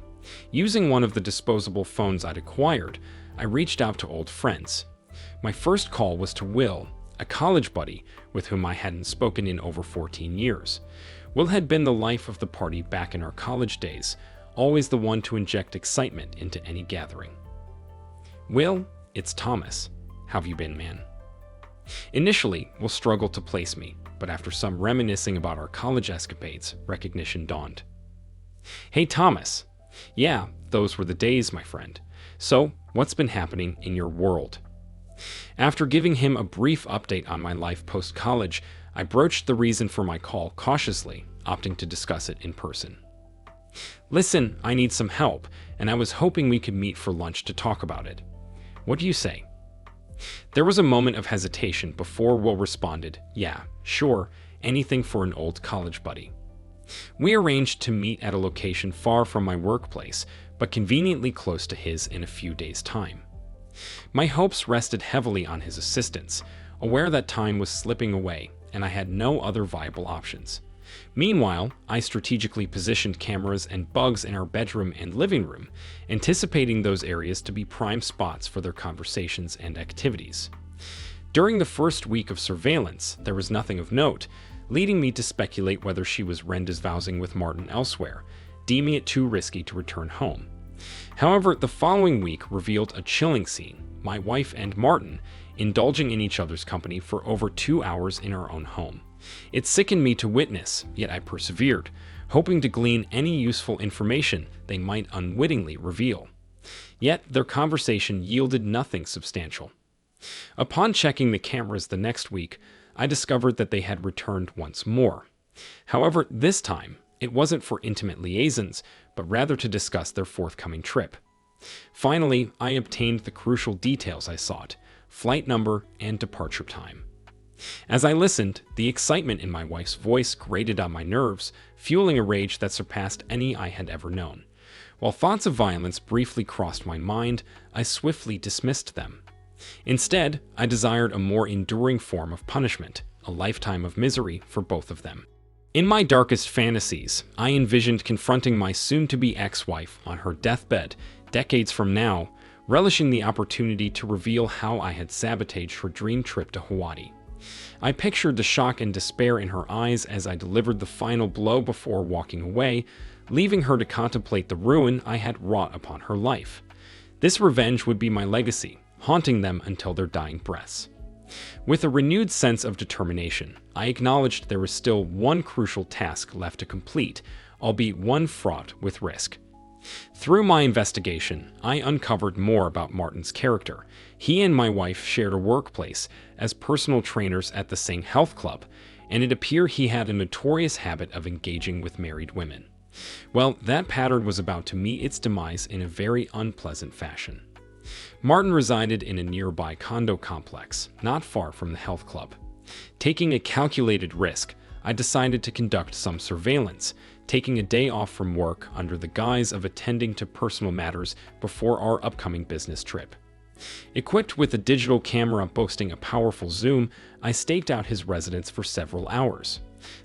Using one of the disposable phones I'd acquired, I reached out to old friends. My first call was to Will, a college buddy with whom I hadn't spoken in over 14 years. Will had been the life of the party back in our college days, always the one to inject excitement into any gathering. Will, it's Thomas. How've you been, man? Initially, Will struggled to place me, but after some reminiscing about our college escapades, recognition dawned. Hey, Thomas. Yeah, those were the days, my friend. So, what's been happening in your world? After giving him a brief update on my life post-college, I broached the reason for my call cautiously, opting to discuss it in person. "Listen, I need some help, and I was hoping we could meet for lunch to talk about it. What do you say?" There was a moment of hesitation before Will responded, "Yeah, sure, anything for an old college buddy." We arranged to meet at a location far from my workplace, but conveniently close to his in a few days' time. My hopes rested heavily on his assistance, aware that time was slipping away and I had no other viable options. Meanwhile, I strategically positioned cameras and bugs in our bedroom and living room, anticipating those areas to be prime spots for their conversations and activities. During the first week of surveillance, there was nothing of note, leading me to speculate whether she was rendezvousing with Martin elsewhere, deeming it too risky to return home. However, the following week revealed a chilling scene: my wife and Martin indulging in each other's company for over 2 hours in our own home. It sickened me to witness, yet I persevered, hoping to glean any useful information they might unwittingly reveal. Yet their conversation yielded nothing substantial. Upon checking the cameras the next week, I discovered that they had returned once more. However, this time, it wasn't for intimate liaisons, but rather to discuss their forthcoming trip. Finally, I obtained the crucial details I sought: flight number and departure time. As I listened, the excitement in my wife's voice grated on my nerves, fueling a rage that surpassed any I had ever known. While thoughts of violence briefly crossed my mind, I swiftly dismissed them. Instead, I desired a more enduring form of punishment, a lifetime of misery for both of them. In my darkest fantasies, I envisioned confronting my soon-to-be ex-wife on her deathbed decades from now, relishing the opportunity to reveal how I had sabotaged her dream trip to Hawaii. I pictured the shock and despair in her eyes as I delivered the final blow before walking away, leaving her to contemplate the ruin I had wrought upon her life. This revenge would be my legacy, haunting them until their dying breaths. With a renewed sense of determination, I acknowledged there was still one crucial task left to complete, albeit one fraught with risk. Through my investigation, I uncovered more about Martin's character. He and my wife shared a workplace as personal trainers at the same health club, and it appeared he had a notorious habit of engaging with married women. Well, that pattern was about to meet its demise in a very unpleasant fashion. Martin resided in a nearby condo complex, not far from the health club. Taking a calculated risk, I decided to conduct some surveillance, taking a day off from work under the guise of attending to personal matters before our upcoming business trip. Equipped with a digital camera boasting a powerful zoom, I staked out his residence for several hours.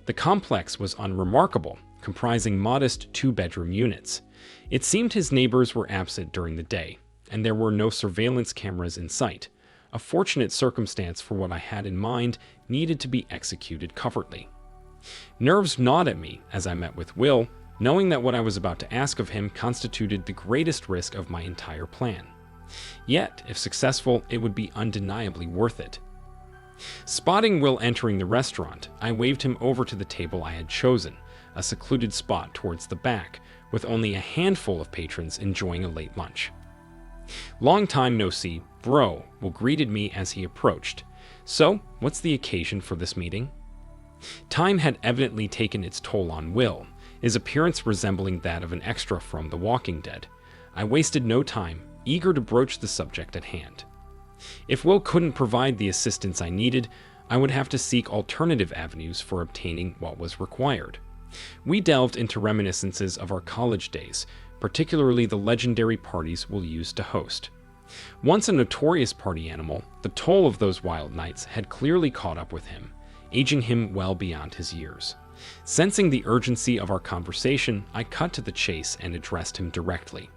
The complex was unremarkable, comprising modest 2-bedroom units. It seemed his neighbors were absent during the day, and there were no surveillance cameras in sight. A fortunate circumstance, for what I had in mind needed to be executed covertly. Nerves gnawed at me as I met with Will, knowing that what I was about to ask of him constituted the greatest risk of my entire plan. Yet, if successful, it would be undeniably worth it. Spotting Will entering the restaurant, I waved him over to the table I had chosen, a secluded spot towards the back, with only a handful of patrons enjoying a late lunch. "Long time no see, bro," Will greeted me as he approached. "So, what's the occasion for this meeting?" Time had evidently taken its toll on Will, his appearance resembling that of an extra from The Walking Dead. I wasted no time, eager to broach the subject at hand. If Will couldn't provide the assistance I needed, I would have to seek alternative avenues for obtaining what was required. We delved into reminiscences of our college days, particularly the legendary parties Will used to host. Once a notorious party animal, the toll of those wild nights had clearly caught up with him, aging him well beyond his years. Sensing the urgency of our conversation, I cut to the chase and addressed him directly.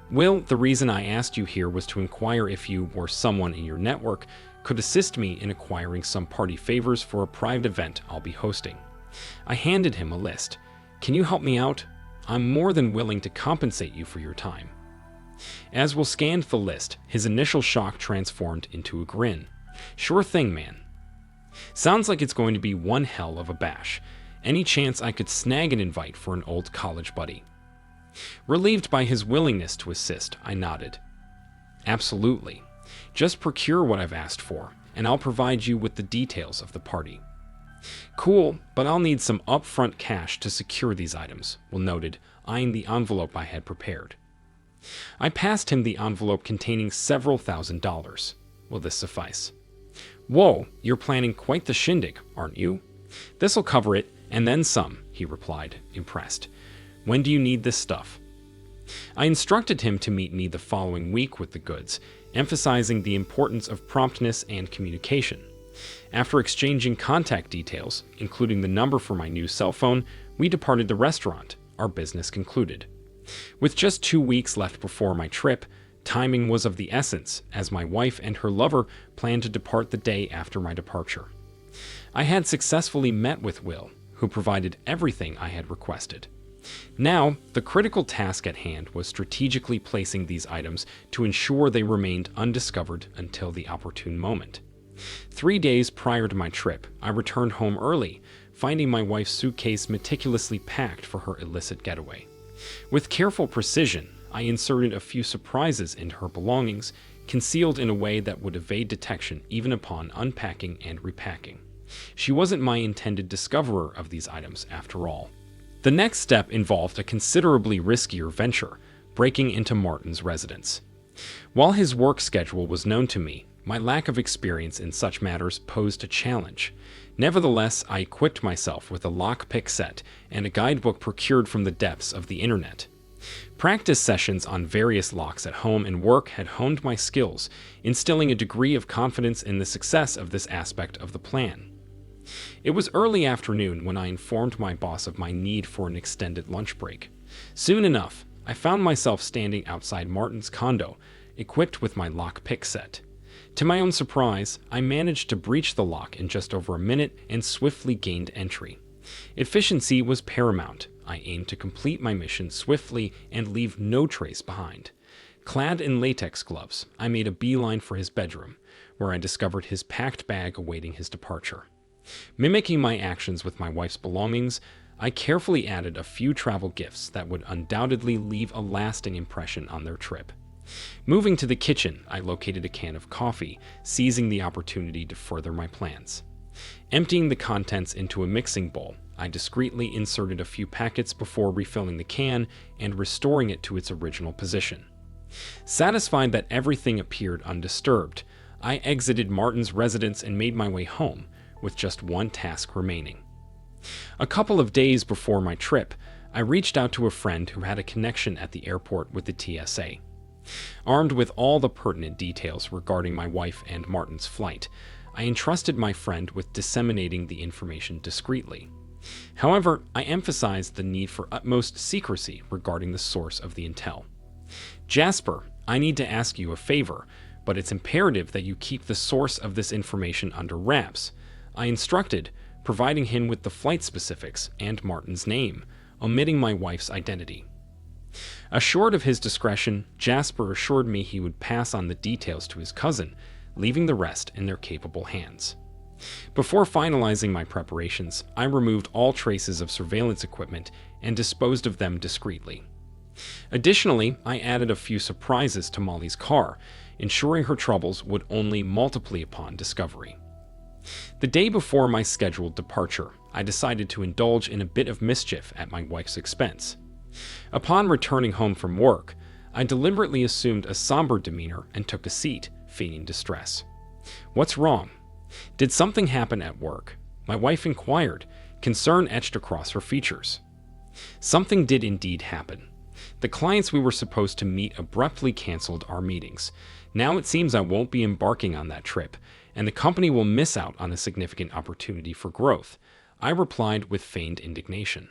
"Will, the reason I asked you here was to inquire if you or someone in your network could assist me in acquiring some party favors for a private event I'll be hosting." I handed him a list. "Can you help me out? I'm more than willing to compensate you for your time." As Will scanned the list, his initial shock transformed into a grin. "Sure thing, man. Sounds like it's going to be one hell of a bash. Any chance I could snag an invite for an old college buddy?" Relieved by his willingness to assist, I nodded. "Absolutely. Just procure what I've asked for, and I'll provide you with the details of the party. Cool, but I'll need some upfront cash to secure these items, Will noted, eyeing the envelope I had prepared. I passed him the envelope containing several $1,000s. Will this suffice? Whoa, you're planning quite the shindig, aren't you? This'll cover it, and then some, he replied, impressed. When do you need this stuff? I instructed him to meet me the following week with the goods, emphasizing the importance of promptness and communication. After exchanging contact details, including the number for my new cell phone, we departed the restaurant, our business concluded. With just 2 weeks left before my trip, timing was of the essence, as my wife and her lover planned to depart the day after my departure. I had successfully met with Will, who provided everything I had requested. Now, the critical task at hand was strategically placing these items to ensure they remained undiscovered until the opportune moment. 3 days prior to my trip, I returned home early, finding my wife's suitcase meticulously packed for her illicit getaway. With careful precision, I inserted a few surprises into her belongings, concealed in a way that would evade detection even upon unpacking and repacking. She wasn't my intended discoverer of these items, after all. The next step involved a considerably riskier venture, breaking into Martin's residence. While his work schedule was known to me, my lack of experience in such matters posed a challenge. Nevertheless, I equipped myself with a lockpick set and a guidebook procured from the depths of the internet. Practice sessions on various locks at home and work had honed my skills, instilling a degree of confidence in the success of this aspect of the plan. It was early afternoon when I informed my boss of my need for an extended lunch break. Soon enough, I found myself standing outside Martin's condo, equipped with my lockpick set. To my own surprise, I managed to breach the lock in just over a minute and swiftly gained entry. Efficiency was paramount. I aimed to complete my mission swiftly and leave no trace behind. Clad in latex gloves, I made a beeline for his bedroom, where I discovered his packed bag awaiting his departure. Mimicking my actions with my wife's belongings, I carefully added a few travel gifts that would undoubtedly leave a lasting impression on their trip. Moving to the kitchen, I located a can of coffee, seizing the opportunity to further my plans. Emptying the contents into a mixing bowl, I discreetly inserted a few packets before refilling the can and restoring it to its original position. Satisfied that everything appeared undisturbed, I exited Martin's residence and made my way home, with just one task remaining. A couple of days before my trip, I reached out to a friend who had a connection at the airport with the TSA. Armed with all the pertinent details regarding my wife and Martin's flight, I entrusted my friend with disseminating the information discreetly. However, I emphasized the need for utmost secrecy regarding the source of the intel. Jasper, I need to ask you a favor, but it's imperative that you keep the source of this information under wraps, I instructed, providing him with the flight specifics and Martin's name, omitting my wife's identity. Assured of his discretion, Jasper assured me he would pass on the details to his cousin, leaving the rest in their capable hands. Before finalizing my preparations, I removed all traces of surveillance equipment and disposed of them discreetly. Additionally, I added a few surprises to Molly's car, ensuring her troubles would only multiply upon discovery. The day before my scheduled departure, I decided to indulge in a bit of mischief at my wife's expense. Upon returning home from work, I deliberately assumed a somber demeanor and took a seat, feigning distress. "What's wrong? Did something happen at work?" my wife inquired, concern etched across her features. Something did indeed happen. The clients we were supposed to meet abruptly canceled our meetings. Now it seems I won't be embarking on that trip, and the company will miss out on a significant opportunity for growth, I replied with feigned indignation.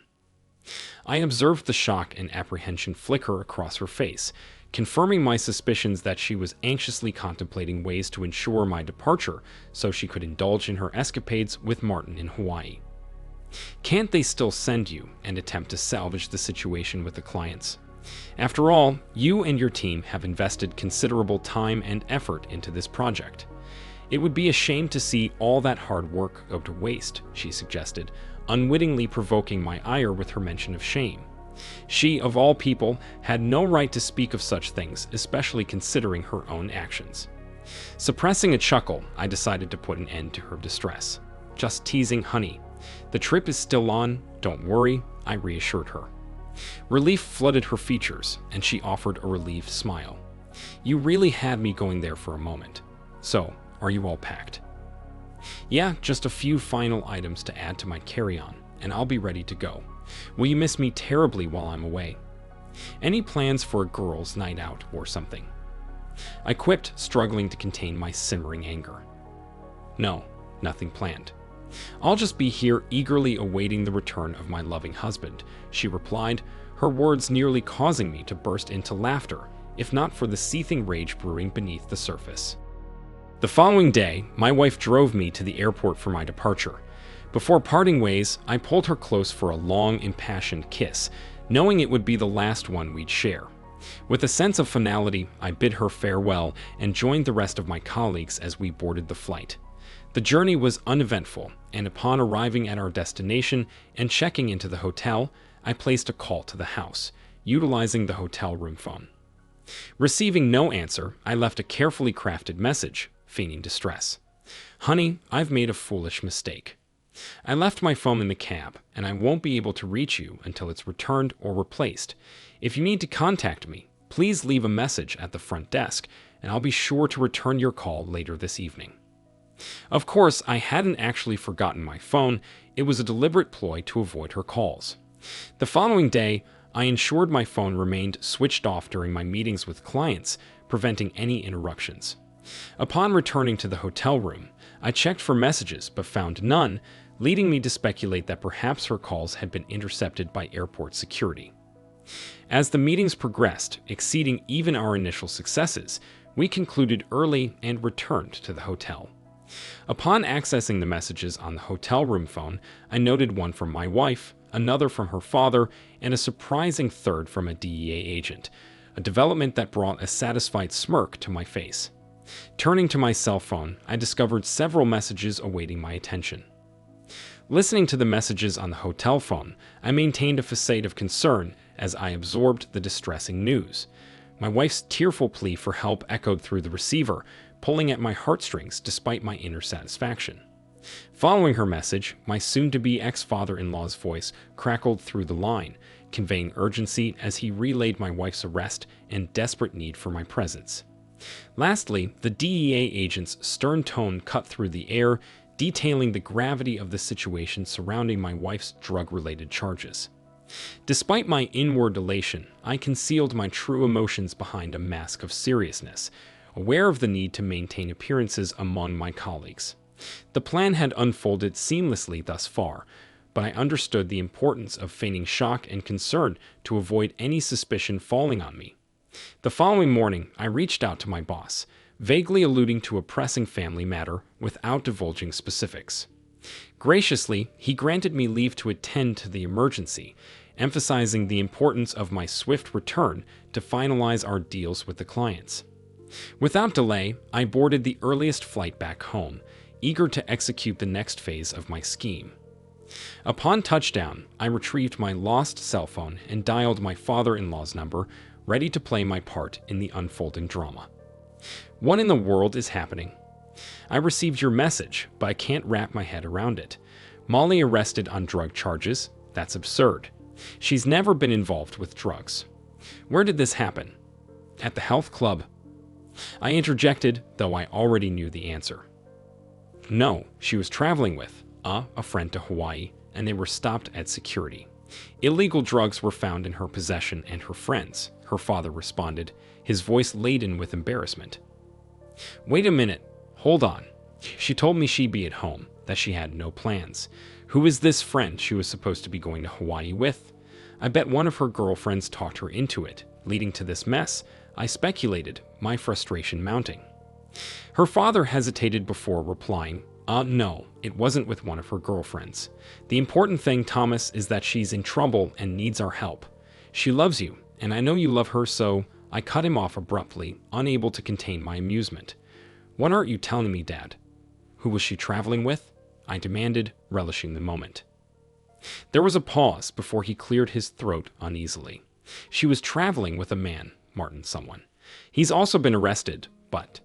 I observed the shock and apprehension flicker across her face, confirming my suspicions that she was anxiously contemplating ways to ensure my departure so she could indulge in her escapades with Martin in Hawaii. Can't they still send you and attempt to salvage the situation with the clients? After all, you and your team have invested considerable time and effort into this project. It would be a shame to see all that hard work go to waste, she suggested, unwittingly provoking my ire with her mention of shame. She, of all people, had no right to speak of such things, especially considering her own actions. Suppressing a chuckle, I decided to put an end to her distress. "Just teasing, honey. The trip is still on. Don't worry," I reassured her. Relief flooded her features, and she offered a relieved smile. "You really had me going there for a moment. So, are you all packed?" "Yeah, just a few final items to add to my carry-on, and I'll be ready to go. Will you miss me terribly while I'm away? Any plans for a girls' night out or something?" I quipped, struggling to contain my simmering anger. "No, nothing planned. I'll just be here eagerly awaiting the return of my loving husband," she replied, her words nearly causing me to burst into laughter, if not for the seething rage brewing beneath the surface. The following day, my wife drove me to the airport for my departure. Before parting ways, I pulled her close for a long, impassioned kiss, knowing it would be the last one we'd share. With a sense of finality, I bid her farewell and joined the rest of my colleagues as we boarded the flight. The journey was uneventful, and upon arriving at our destination and checking into the hotel, I placed a call to the house, utilizing the hotel room phone. Receiving no answer, I left a carefully crafted message, feigning distress. "Honey, I've made a foolish mistake. I left my phone in the cab, and I won't be able to reach you until it's returned or replaced. If you need to contact me, please leave a message at the front desk, and I'll be sure to return your call later this evening." Of course, I hadn't actually forgotten my phone. It was a deliberate ploy to avoid her calls. The following day, I ensured my phone remained switched off during my meetings with clients, preventing any interruptions. Upon returning to the hotel room, I checked for messages but found none, leading me to speculate that perhaps her calls had been intercepted by airport security. As the meetings progressed, exceeding even our initial successes, we concluded early and returned to the hotel. Upon accessing the messages on the hotel room phone, I noted one from my wife, another from her father, and a surprising third from a DEA agent, a development that brought a satisfied smirk to my face. Turning to my cell phone, I discovered several messages awaiting my attention. Listening to the messages on the hotel phone, I maintained a facade of concern as I absorbed the distressing news. My wife's tearful plea for help echoed through the receiver, pulling at my heartstrings despite my inner satisfaction. Following her message, my soon-to-be ex-father-in-law's voice crackled through the line, conveying urgency as he relayed my wife's arrest and desperate need for my presence. Lastly, the DEA agent's stern tone cut through the air, detailing the gravity of the situation surrounding my wife's drug-related charges. Despite my inward elation, I concealed my true emotions behind a mask of seriousness, aware of the need to maintain appearances among my colleagues. The plan had unfolded seamlessly thus far, but I understood the importance of feigning shock and concern to avoid any suspicion falling on me. The following morning, I reached out to my boss, vaguely alluding to a pressing family matter without divulging specifics. Graciously, he granted me leave to attend to the emergency, emphasizing the importance of my swift return to finalize our deals with the clients. Without delay, I boarded the earliest flight back home, eager to execute the next phase of my scheme. Upon touchdown, I retrieved my lost cell phone and dialed my father-in-law's number, ready to play my part in the unfolding drama. "What in the world is happening? I received your message, but I can't wrap my head around it. Molly arrested on drug charges? That's absurd. She's never been involved with drugs. Where did this happen? At the health club?" I interjected, though I already knew the answer. "No, she was traveling with a friend to Hawaii, and they were stopped at security. Illegal drugs were found in her possession and her friends," her father responded, his voice laden with embarrassment. "Wait a minute. Hold on. She told me she'd be at home, that she had no plans. Who is this friend she was supposed to be going to Hawaii with? I bet one of her girlfriends talked her into it, leading to this mess," I speculated, my frustration mounting. Her father hesitated before replying, No, it wasn't with one of her girlfriends. The important thing, Thomas, is that she's in trouble and needs our help. She loves you, and I know you love her, so..." I cut him off abruptly, unable to contain my amusement. "What aren't you telling me, Dad? Who was she traveling with?" I demanded, relishing the moment. There was a pause before he cleared his throat uneasily. "She was traveling with a man, Martin someone. He's also been arrested, but..."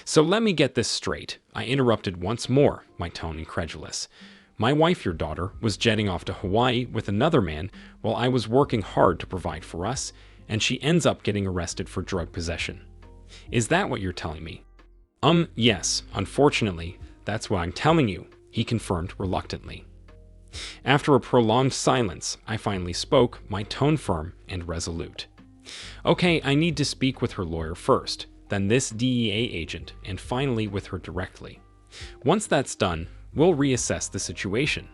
So let me get this straight. I interrupted once more, my tone incredulous. My wife, your daughter, was jetting off to Hawaii with another man while I was working hard to provide for us, and she ends up getting arrested for drug possession. Is that what you're telling me? Yes, unfortunately, that's what I'm telling you, he confirmed reluctantly. After a prolonged silence, I finally spoke, my tone firm and resolute. Okay, I need to speak with her lawyer first, then this DEA agent, and finally with her directly. Once that's done, we'll reassess the situation.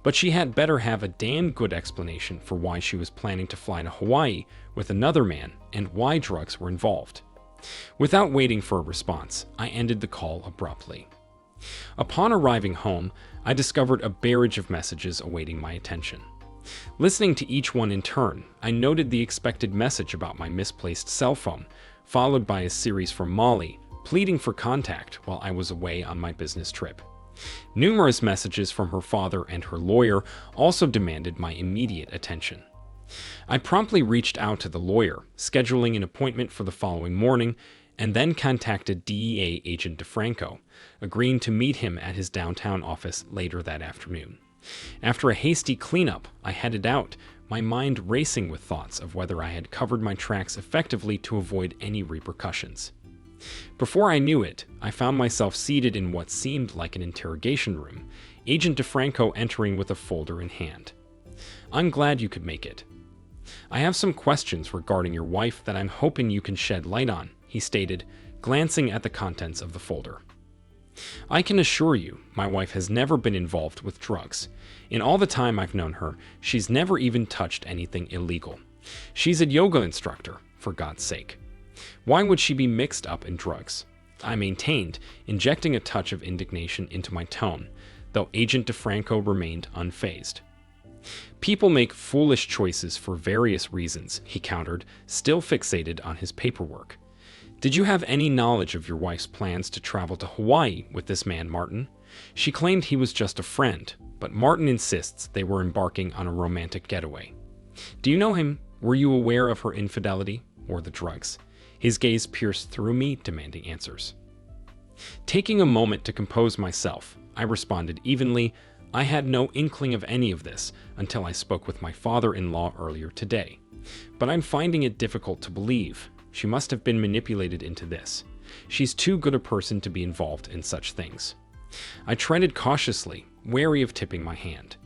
But she had better have a damn good explanation for why she was planning to fly to Hawaii with another man and why drugs were involved. Without waiting for a response, I ended the call abruptly. Upon arriving home, I discovered a barrage of messages awaiting my attention. Listening to each one in turn, I noted the expected message about my misplaced cell phone, followed by a series from Molly, pleading for contact while I was away on my business trip. Numerous messages from her father and her lawyer also demanded my immediate attention. I promptly reached out to the lawyer, scheduling an appointment for the following morning, and then contacted DEA agent DeFranco, agreeing to meet him at his downtown office later that afternoon. After a hasty cleanup, I headed out, my mind racing with thoughts of whether I had covered my tracks effectively to avoid any repercussions. Before I knew it, I found myself seated in what seemed like an interrogation room, Agent DeFranco entering with a folder in hand. I'm glad you could make it. I have some questions regarding your wife that I'm hoping you can shed light on, he stated, glancing at the contents of the folder. I can assure you, my wife has never been involved with drugs. In all the time I've known her, she's never even touched anything illegal. She's a yoga instructor, for God's sake. Why would she be mixed up in drugs? I maintained, injecting a touch of indignation into my tone, though Agent DeFranco remained unfazed. People make foolish choices for various reasons, he countered, still fixated on his paperwork. Did you have any knowledge of your wife's plans to travel to Hawaii with this man, Martin? She claimed he was just a friend, but Martin insists they were embarking on a romantic getaway. Do you know him? Were you aware of her infidelity or the drugs? His gaze pierced through me, demanding answers. Taking a moment to compose myself, I responded evenly, I had no inkling of any of this until I spoke with my father-in-law earlier today. But I'm finding it difficult to believe. She must have been manipulated into this. She's too good a person to be involved in such things. I treaded cautiously, wary of tipping my hand.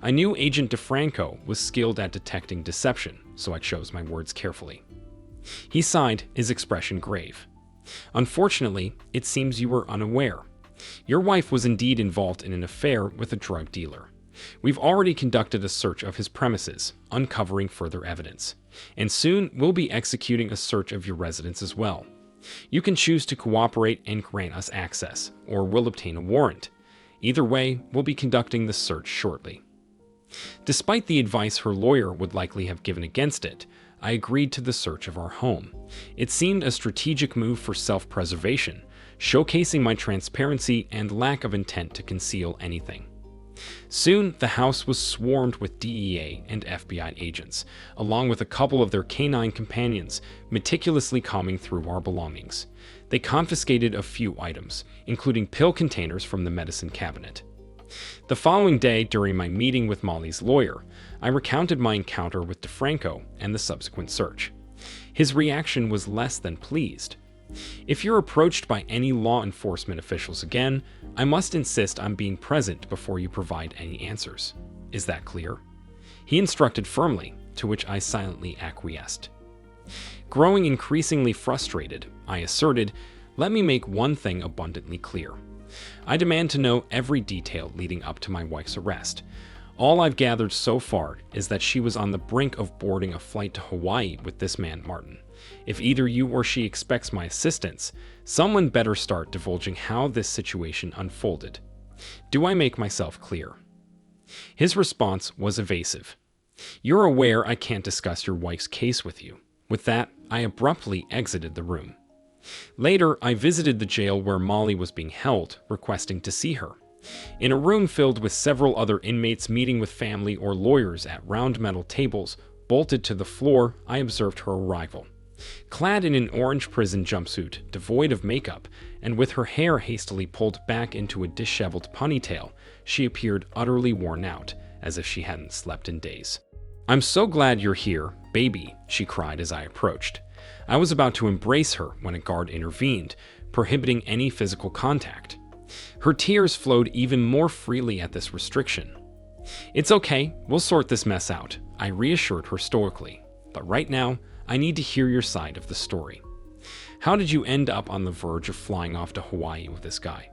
I knew Agent DeFranco was skilled at detecting deception, so I chose my words carefully. He sighed, his expression grave. Unfortunately, it seems you were unaware. Your wife was indeed involved in an affair with a drug dealer. We've already conducted a search of his premises, uncovering further evidence. And soon we'll be executing a search of your residence as well. You can choose to cooperate and grant us access, or we'll obtain a warrant. Either way, we'll be conducting the search shortly. Despite the advice her lawyer would likely have given against it, I agreed to the search of our home. It seemed a strategic move for self-preservation, showcasing my transparency and lack of intent to conceal anything. Soon, the house was swarmed with DEA and FBI agents, along with a couple of their canine companions, meticulously combing through our belongings. They confiscated a few items, including pill containers from the medicine cabinet. The following day, during my meeting with Molly's lawyer, I recounted my encounter with DeFranco and the subsequent search. His reaction was less than pleased. If you're approached by any law enforcement officials again, I must insist on being present before you provide any answers. Is that clear? He instructed firmly, to which I silently acquiesced. Growing increasingly frustrated, I asserted, let me make one thing abundantly clear. I demand to know every detail leading up to my wife's arrest. All I've gathered so far is that she was on the brink of boarding a flight to Hawaii with this man, Martin. If either you or she expects my assistance, someone better start divulging how this situation unfolded. Do I make myself clear? His response was evasive. You're aware I can't discuss your wife's case with you. With that, I abruptly exited the room. Later, I visited the jail where Molly was being held, requesting to see her. In a room filled with several other inmates meeting with family or lawyers at round metal tables bolted to the floor, I observed her arrival. Clad in an orange prison jumpsuit, devoid of makeup, and with her hair hastily pulled back into a disheveled ponytail, she appeared utterly worn out, as if she hadn't slept in days. "I'm so glad you're here, baby," she cried as I approached. I was about to embrace her when a guard intervened, prohibiting any physical contact. Her tears flowed even more freely at this restriction. "It's okay, we'll sort this mess out," I reassured her stoically. "But right now, I need to hear your side of the story. How did you end up on the verge of flying off to Hawaii with this guy?"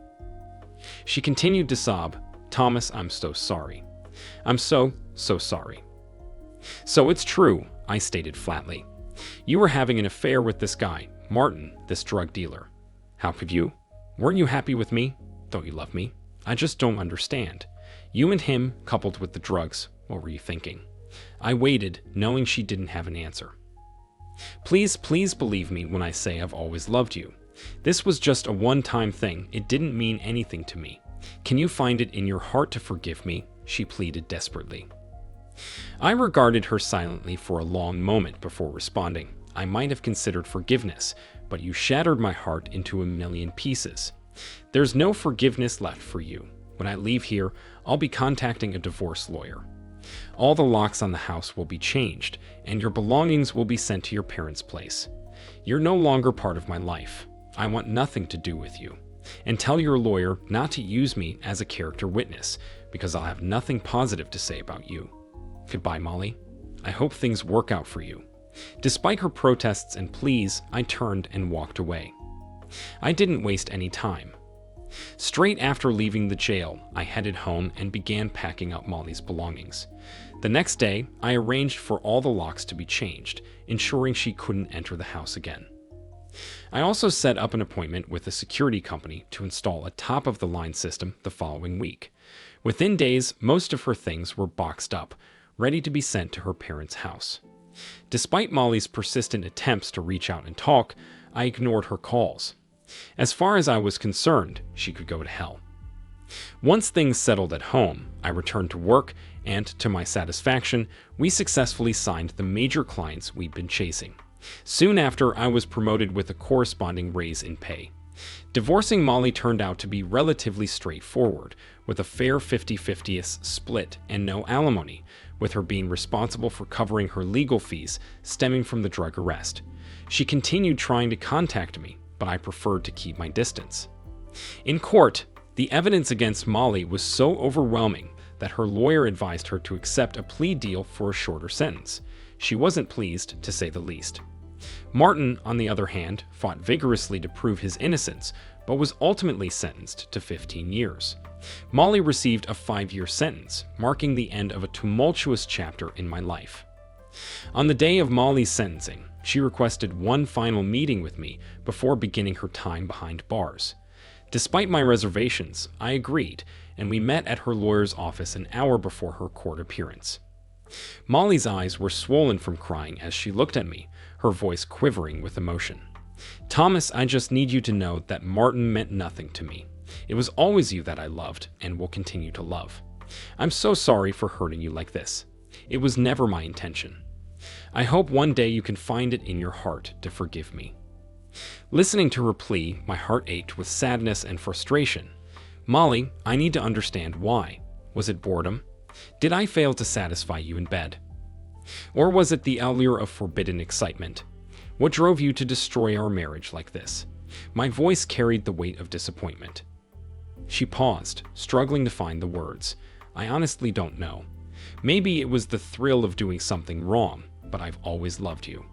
She continued to sob. "Thomas, I'm so sorry. I'm so sorry." "So it's true," I stated flatly. "You were having an affair with this guy, Martin, this drug dealer. How could you? Weren't you happy with me? Don't you love me? I just don't understand. You and him, coupled with the drugs, what were you thinking?" I waited, knowing she didn't have an answer. "Please believe me when I say I've always loved you. This was just a one-time thing. It didn't mean anything to me. Can you find it in your heart to forgive me?" she pleaded desperately. I regarded her silently for a long moment before responding. "I might have considered forgiveness, but you shattered my heart into a million pieces. There's no forgiveness left for you. When I leave here, I'll be contacting a divorce lawyer. All the locks on the house will be changed, and your belongings will be sent to your parents' place. You're no longer part of my life. I want nothing to do with you. And tell your lawyer not to use me as a character witness, because I'll have nothing positive to say about you. Goodbye, Molly. I hope things work out for you." Despite her protests and pleas, I turned and walked away. I didn't waste any time. Straight after leaving the jail, I headed home and began packing up Molly's belongings. The next day, I arranged for all the locks to be changed, ensuring she couldn't enter the house again. I also set up an appointment with a security company to install a top-of-the-line system the following week. Within days, most of her things were boxed up, ready to be sent to her parents' house. Despite Molly's persistent attempts to reach out and talk, I ignored her calls. As far as I was concerned, she could go to hell. Once things settled at home, I returned to work, and to my satisfaction, we successfully signed the major clients we'd been chasing. Soon after, I was promoted with a corresponding raise in pay. Divorcing Molly turned out to be relatively straightforward, with a fair 50-50 split and no alimony, with her being responsible for covering her legal fees stemming from the drug arrest. She continued trying to contact me, but I preferred to keep my distance. In court, the evidence against Molly was so overwhelming that her lawyer advised her to accept a plea deal for a shorter sentence. She wasn't pleased, to say the least. Martin, on the other hand, fought vigorously to prove his innocence, but was ultimately sentenced to 15 years. Molly received a 5-year sentence, marking the end of a tumultuous chapter in my life. On the day of Molly's sentencing, she requested one final meeting with me before beginning her time behind bars. Despite my reservations, I agreed, and we met at her lawyer's office an hour before her court appearance. Molly's eyes were swollen from crying as she looked at me, her voice quivering with emotion. "Thomas, I just need you to know that Martin meant nothing to me. It was always you that I loved and will continue to love. I'm so sorry for hurting you like this. It was never my intention. I hope one day you can find it in your heart to forgive me." Listening to her plea, my heart ached with sadness and frustration. "Molly, I need to understand why. Was it boredom? Did I fail to satisfy you in bed? Or was it the allure of forbidden excitement? What drove you to destroy our marriage like this?" My voice carried the weight of disappointment. She paused, struggling to find the words. "I honestly don't know. Maybe it was the thrill of doing something wrong, but I've always loved you."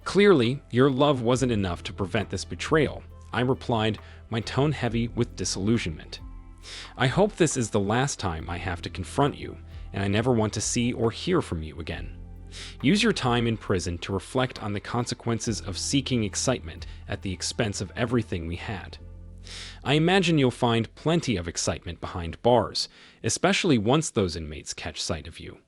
"Clearly, your love wasn't enough to prevent this betrayal," I replied, my tone heavy with disillusionment. "I hope this is the last time I have to confront you, and I never want to see or hear from you again. Use your time in prison to reflect on the consequences of seeking excitement at the expense of everything we had. I imagine you'll find plenty of excitement behind bars, especially once those inmates catch sight of you."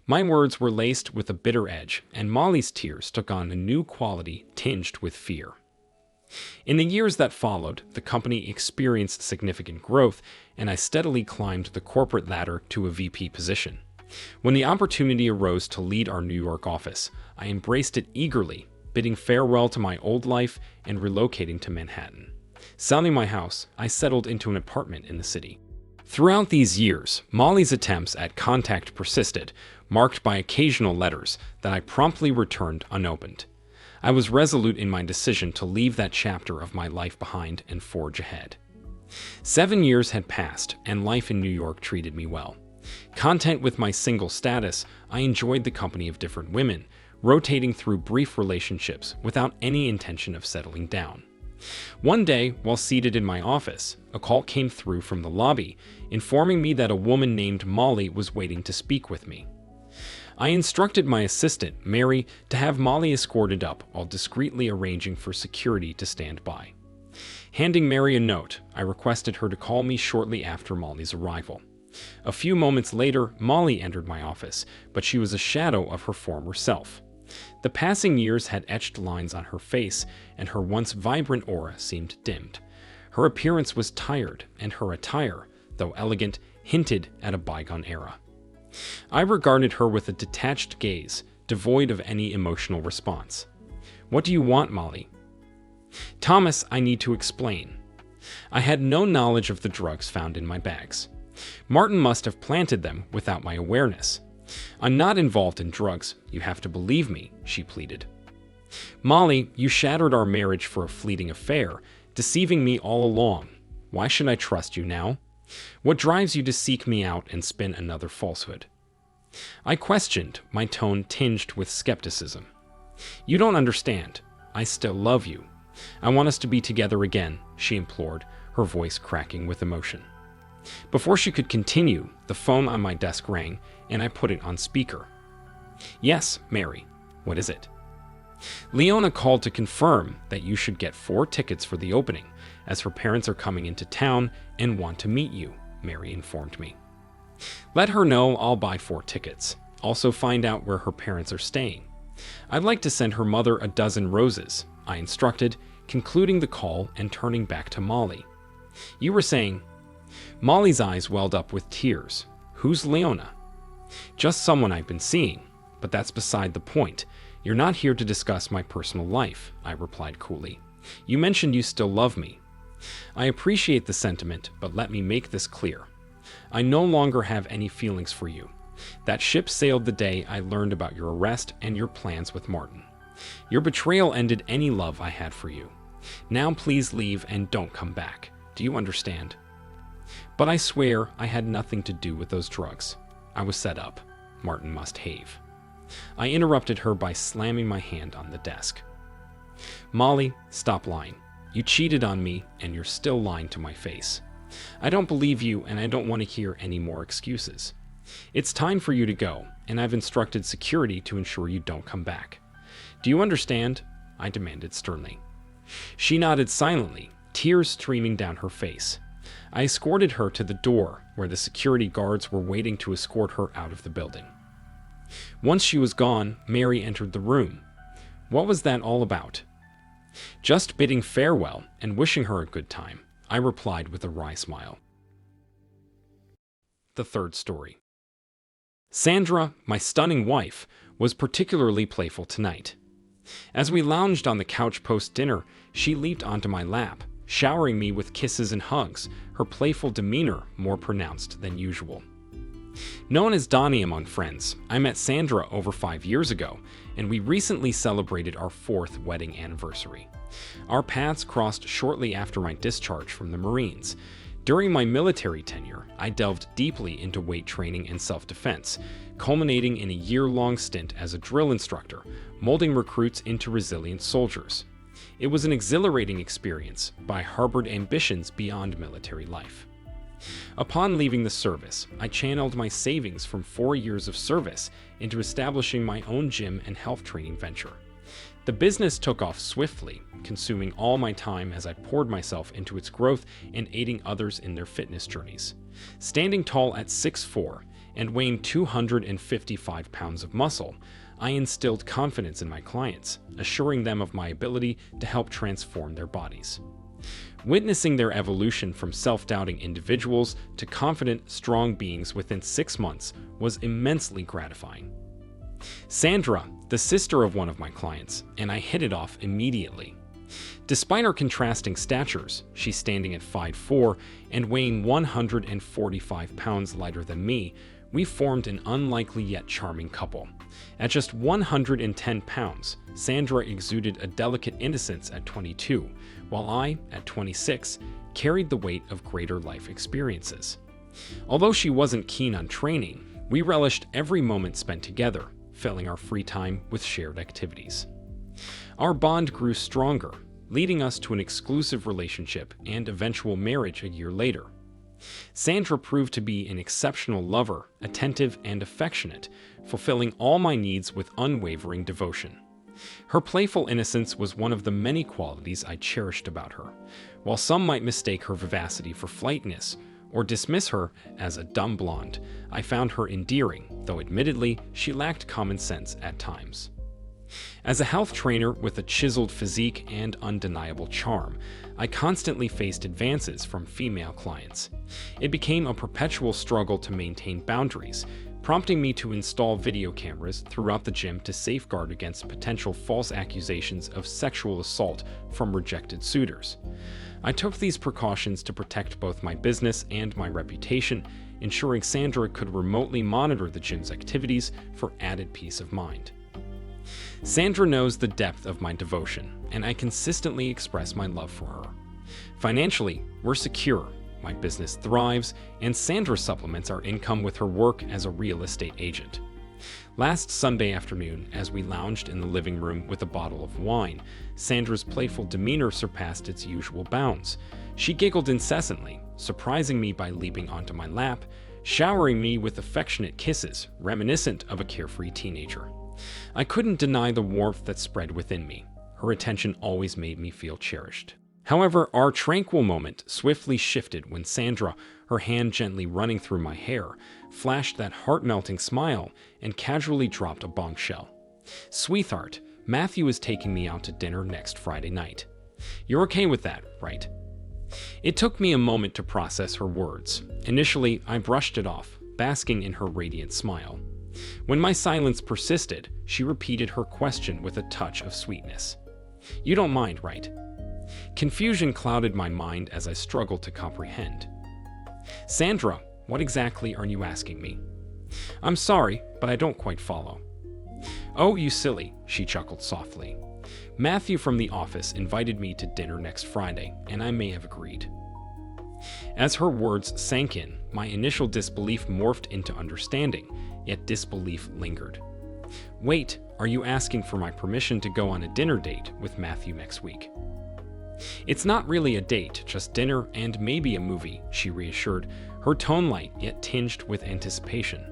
My words were laced with a bitter edge, and Molly's tears took on a new quality tinged with fear. In the years that followed, the company experienced significant growth, and I steadily climbed the corporate ladder to a VP position. When the opportunity arose to lead our New York office, I embraced it eagerly, bidding farewell to my old life and relocating to Manhattan. Selling my house, I settled into an apartment in the city. Throughout these years, Molly's attempts at contact persisted, marked by occasional letters that I promptly returned unopened. I was resolute in my decision to leave that chapter of my life behind and forge ahead. 7 years had passed, and life in New York treated me well. Content with my single status, I enjoyed the company of different women, rotating through brief relationships without any intention of settling down. One day, while seated in my office, a call came through from the lobby, informing me that a woman named Molly was waiting to speak with me. I instructed my assistant, Mary, to have Molly escorted up while discreetly arranging for security to stand by. Handing Mary a note, I requested her to call me shortly after Molly's arrival. A few moments later, Molly entered my office, but she was a shadow of her former self. The passing years had etched lines on her face, and her once vibrant aura seemed dimmed. Her appearance was tired, and her attire, though elegant, hinted at a bygone era. I regarded her with a detached gaze, devoid of any emotional response. "What do you want, Molly?" "Thomas, I need to explain. I had no knowledge of the drugs found in my bags. Martin must have planted them without my awareness. I'm not involved in drugs. You have to believe me," she pleaded. "Molly, you shattered our marriage for a fleeting affair, deceiving me all along. Why should I trust you now? What drives you to seek me out and spin another falsehood?" I questioned, my tone tinged with skepticism. "You don't understand. I still love you. I want us to be together again," she implored, her voice cracking with emotion. Before she could continue, the phone on my desk rang, and I put it on speaker. "Yes, Mary. What is it?" "Leona called to confirm that you should get 4 tickets for the opening, as her parents are coming into town and want to meet you," Mary informed me. "Let her know I'll buy 4 tickets. Also find out where her parents are staying. I'd like to send her mother a dozen roses," I instructed, concluding the call and turning back to Molly. "You were saying—" Molly's eyes welled up with tears. "Who's Leona?" "Just someone I've been seeing, but that's beside the point. You're not here to discuss my personal life," I replied coolly. "You mentioned you still love me. I appreciate the sentiment, but let me make this clear. I no longer have any feelings for you. That ship sailed the day I learned about your arrest and your plans with Martin. Your betrayal ended any love I had for you. Now please leave and don't come back. Do you understand?" "But I swear I had nothing to do with those drugs. I was set up. Martin must have." I interrupted her by slamming my hand on the desk. "Molly, stop lying. You cheated on me, and you're still lying to my face. I don't believe you, and I don't want to hear any more excuses. It's time for you to go, and I've instructed security to ensure you don't come back. Do you understand?" I demanded sternly. She nodded silently, tears streaming down her face. I escorted her to the door, where the security guards were waiting to escort her out of the building. Once she was gone, Mary entered the room. What was that all about? "Just bidding farewell and wishing her a good time," I replied with a wry smile. The third story. Sandra, my stunning wife, was particularly playful tonight. As we lounged on the couch post-dinner, she leaped onto my lap, showering me with kisses and hugs, her playful demeanor more pronounced than usual. Known as Donnie among friends, I met Sandra over 5 years ago, and we recently celebrated our 4th wedding anniversary. Our paths crossed shortly after my discharge from the Marines. During my military tenure, I delved deeply into weight training and self-defense, culminating in a year-long stint as a drill instructor, molding recruits into resilient soldiers. It was an exhilarating experience, but I harbored ambitions beyond military life. Upon leaving the service, I channeled my savings from 4 years of service into establishing my own gym and health training venture. The business took off swiftly, consuming all my time as I poured myself into its growth and aiding others in their fitness journeys. Standing tall at 6'4" and weighing 255 pounds of muscle, I instilled confidence in my clients, assuring them of my ability to help transform their bodies. Witnessing their evolution from self-doubting individuals to confident, strong beings within 6 months was immensely gratifying. Sandra, the sister of one of my clients, and I hit it off immediately. Despite our contrasting statures, she's standing at 5'4" and weighing 145 pounds lighter than me, we formed an unlikely yet charming couple. At just 110 pounds, Sandra exuded a delicate innocence at 22, while I, at 26, carried the weight of greater life experiences. Although she wasn't keen on training, we relished every moment spent together, filling our free time with shared activities. Our bond grew stronger, leading us to an exclusive relationship and eventual marriage a year later. Sandra proved to be an exceptional lover, attentive and affectionate, fulfilling all my needs with unwavering devotion. Her playful innocence was one of the many qualities I cherished about her. While some might mistake her vivacity for flightiness, or dismiss her as a dumb blonde, I found her endearing, though admittedly she lacked common sense at times. As a health trainer with a chiseled physique and undeniable charm, I constantly faced advances from female clients. It became a perpetual struggle to maintain boundaries, prompting me to install video cameras throughout the gym to safeguard against potential false accusations of sexual assault from rejected suitors. I took these precautions to protect both my business and my reputation, ensuring Sandra could remotely monitor the gym's activities for added peace of mind. Sandra knows the depth of my devotion, and I consistently express my love for her. Financially, we're secure, my business thrives, and Sandra supplements our income with her work as a real estate agent. Last Sunday afternoon, as we lounged in the living room with a bottle of wine, Sandra's playful demeanor surpassed its usual bounds. She giggled incessantly, surprising me by leaping onto my lap, showering me with affectionate kisses, reminiscent of a carefree teenager. I couldn't deny the warmth that spread within me. Her attention always made me feel cherished. However, our tranquil moment swiftly shifted when Sandra, her hand gently running through my hair, flashed that heart-melting smile and casually dropped a bombshell. "Sweetheart, Matthew is taking me out to dinner next Friday night. You're okay with that, right?" It took me a moment to process her words. Initially, I brushed it off, basking in her radiant smile. When my silence persisted, she repeated her question with a touch of sweetness. "You don't mind, right?" Confusion clouded my mind as I struggled to comprehend. "Sandra, what exactly are you asking me?" "I'm sorry, but I don't quite follow." "Oh, you silly," she chuckled softly. "Matthew from the office invited me to dinner next Friday, and I may have agreed." As her words sank in, my initial disbelief morphed into understanding, yet disbelief lingered. "Wait, are you asking for my permission to go on a dinner date with Matthew next week?" "It's not really a date, just dinner and maybe a movie," she reassured, her tone light yet tinged with anticipation.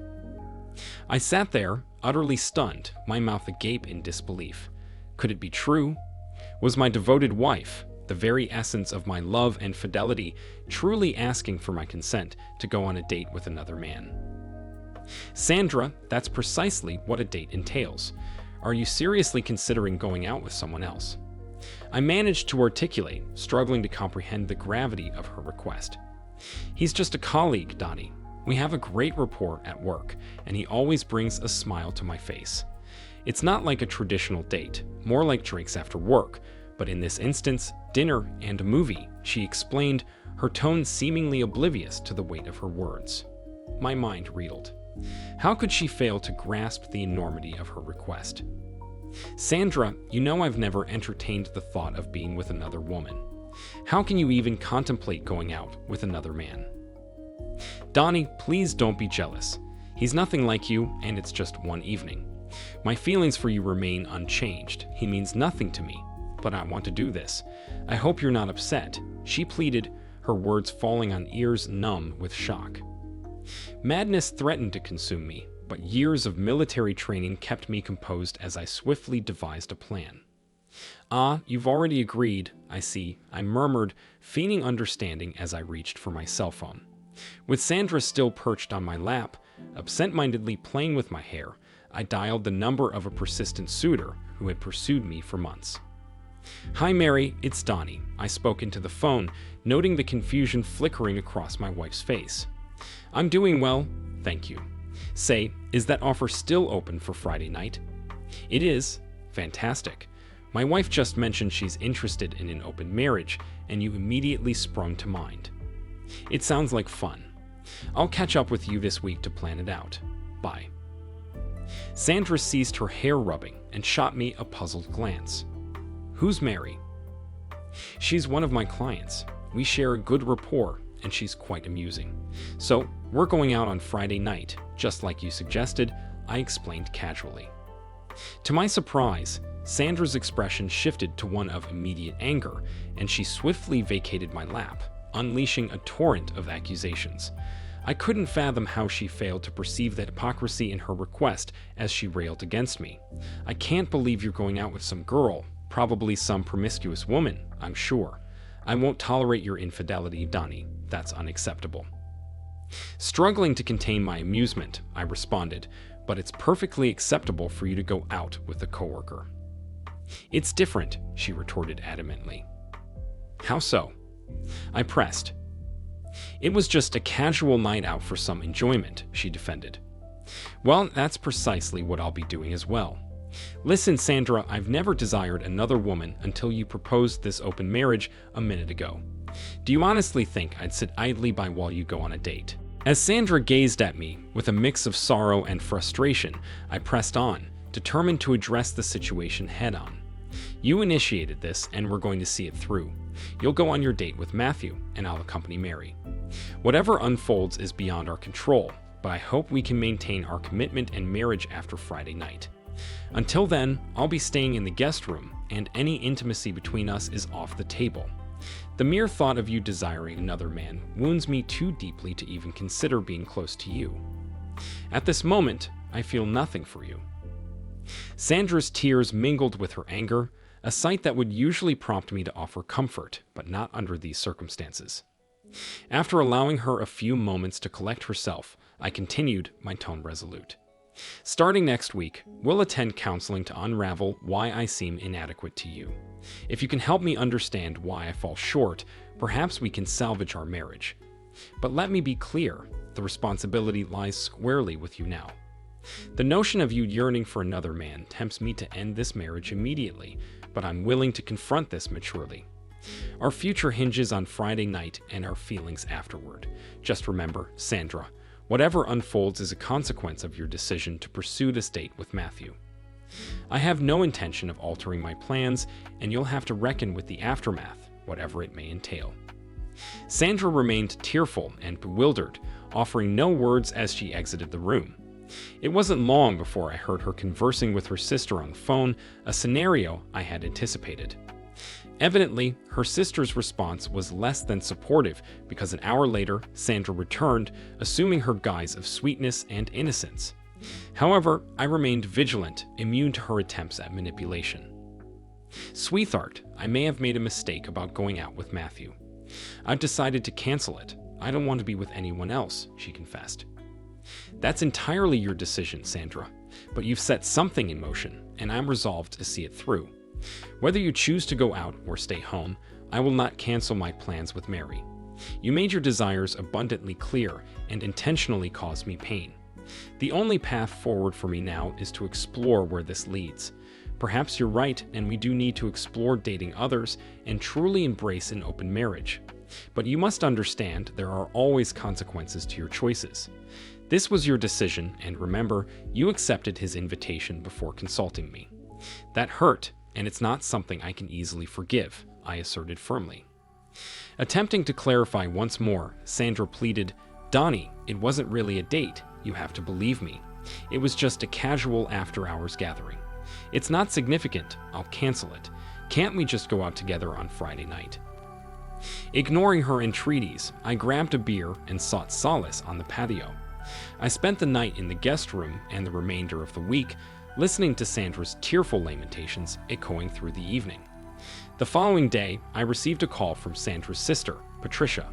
I sat there, utterly stunned, my mouth agape in disbelief. Could it be true? Was my devoted wife, the very essence of my love and fidelity, truly asking for my consent to go on a date with another man? "Sandra, that's precisely what a date entails. Are you seriously considering going out with someone else?" I managed to articulate, struggling to comprehend the gravity of her request. "He's just a colleague, Donnie. We have a great rapport at work, and he always brings a smile to my face. It's not like a traditional date, more like drinks after work, but in this instance, dinner and a movie," she explained, her tone seemingly oblivious to the weight of her words. My mind reeled. How could she fail to grasp the enormity of her request? "Sandra, you know I've never entertained the thought of being with another woman. How can you even contemplate going out with another man?" "Donnie, please don't be jealous. He's nothing like you, and it's just one evening. My feelings for you remain unchanged. He means nothing to me, but I want to do this. I hope you're not upset," she pleaded, her words falling on ears numb with shock. Madness threatened to consume me, but years of military training kept me composed as I swiftly devised a plan. "Ah, you've already agreed, I see," I murmured, feigning understanding as I reached for my cell phone. With Sandra still perched on my lap, absent-mindedly playing with my hair, I dialed the number of a persistent suitor who had pursued me for months. "Hi, Mary, it's Donnie," I spoke into the phone, noting the confusion flickering across my wife's face. "I'm doing well, thank you. Say, is that offer still open for Friday night?" It is. Fantastic. My wife just mentioned she's interested in an open marriage, and you immediately sprung to mind. It sounds like fun. I'll catch up with you this week to plan it out. Bye. Sandra ceased her hair rubbing and shot me a puzzled glance. Who's Mary? She's one of my clients. We share a good rapport, and she's quite amusing. So, we're going out on Friday night, just like you suggested, I explained casually. To my surprise, Sandra's expression shifted to one of immediate anger, and she swiftly vacated my lap, unleashing a torrent of accusations. I couldn't fathom how she failed to perceive the hypocrisy in her request as she railed against me. I can't believe you're going out with some girl, probably some promiscuous woman, I'm sure. I won't tolerate your infidelity, Donnie. That's unacceptable. Struggling to contain my amusement, I responded, but it's perfectly acceptable for you to go out with a coworker. It's different, she retorted adamantly. How so? I pressed. It was just a casual night out for some enjoyment, she defended. Well, that's precisely what I'll be doing as well. Listen, Sandra, I've never desired another woman until you proposed this open marriage a minute ago. Do you honestly think I'd sit idly by while you go on a date? As Sandra gazed at me with a mix of sorrow and frustration, I pressed on, determined to address the situation head-on. You initiated this, and we're going to see it through. You'll go on your date with Matthew, and I'll accompany Mary. Whatever unfolds is beyond our control, but I hope we can maintain our commitment and marriage after Friday night. Until then, I'll be staying in the guest room, and any intimacy between us is off the table. The mere thought of you desiring another man wounds me too deeply to even consider being close to you. At this moment, I feel nothing for you. Sandra's tears mingled with her anger, a sight that would usually prompt me to offer comfort, but not under these circumstances. After allowing her a few moments to collect herself, I continued, my tone resolute. Starting next week, we'll attend counseling to unravel why I seem inadequate to you. If you can help me understand why I fall short, perhaps we can salvage our marriage. But let me be clear, the responsibility lies squarely with you now. The notion of you yearning for another man tempts me to end this marriage immediately, but I'm willing to confront this maturely. Our future hinges on Friday night and our feelings afterward. Just remember, Sandra, whatever unfolds is a consequence of your decision to pursue this date with Matthew. I have no intention of altering my plans, and you'll have to reckon with the aftermath, whatever it may entail. Sandra remained tearful and bewildered, offering no words as she exited the room. It wasn't long before I heard her conversing with her sister on the phone, a scenario I had anticipated. Evidently, her sister's response was less than supportive because an hour later, Sandra returned, assuming her guise of sweetness and innocence. However, I remained vigilant, immune to her attempts at manipulation. Sweetheart, I may have made a mistake about going out with Matthew. I've decided to cancel it. I don't want to be with anyone else, she confessed. That's entirely your decision, Sandra, but you've set something in motion, and I'm resolved to see it through. Whether you choose to go out or stay home, I will not cancel my plans with Mary. You made your desires abundantly clear and intentionally caused me pain. The only path forward for me now is to explore where this leads. Perhaps you're right, and we do need to explore dating others and truly embrace an open marriage. But you must understand there are always consequences to your choices. This was your decision, and remember, you accepted his invitation before consulting me. That hurt, and it's not something I can easily forgive, I asserted firmly. Attempting to clarify once more, Sandra pleaded, Donnie, it wasn't really a date, you have to believe me. It was just a casual after-hours gathering. It's not significant, I'll cancel it. Can't we just go out together on Friday night? Ignoring her entreaties, I grabbed a beer and sought solace on the patio. I spent the night in the guest room and the remainder of the week listening to Sandra's tearful lamentations echoing through the evening. The following day, I received a call from Sandra's sister, Patricia.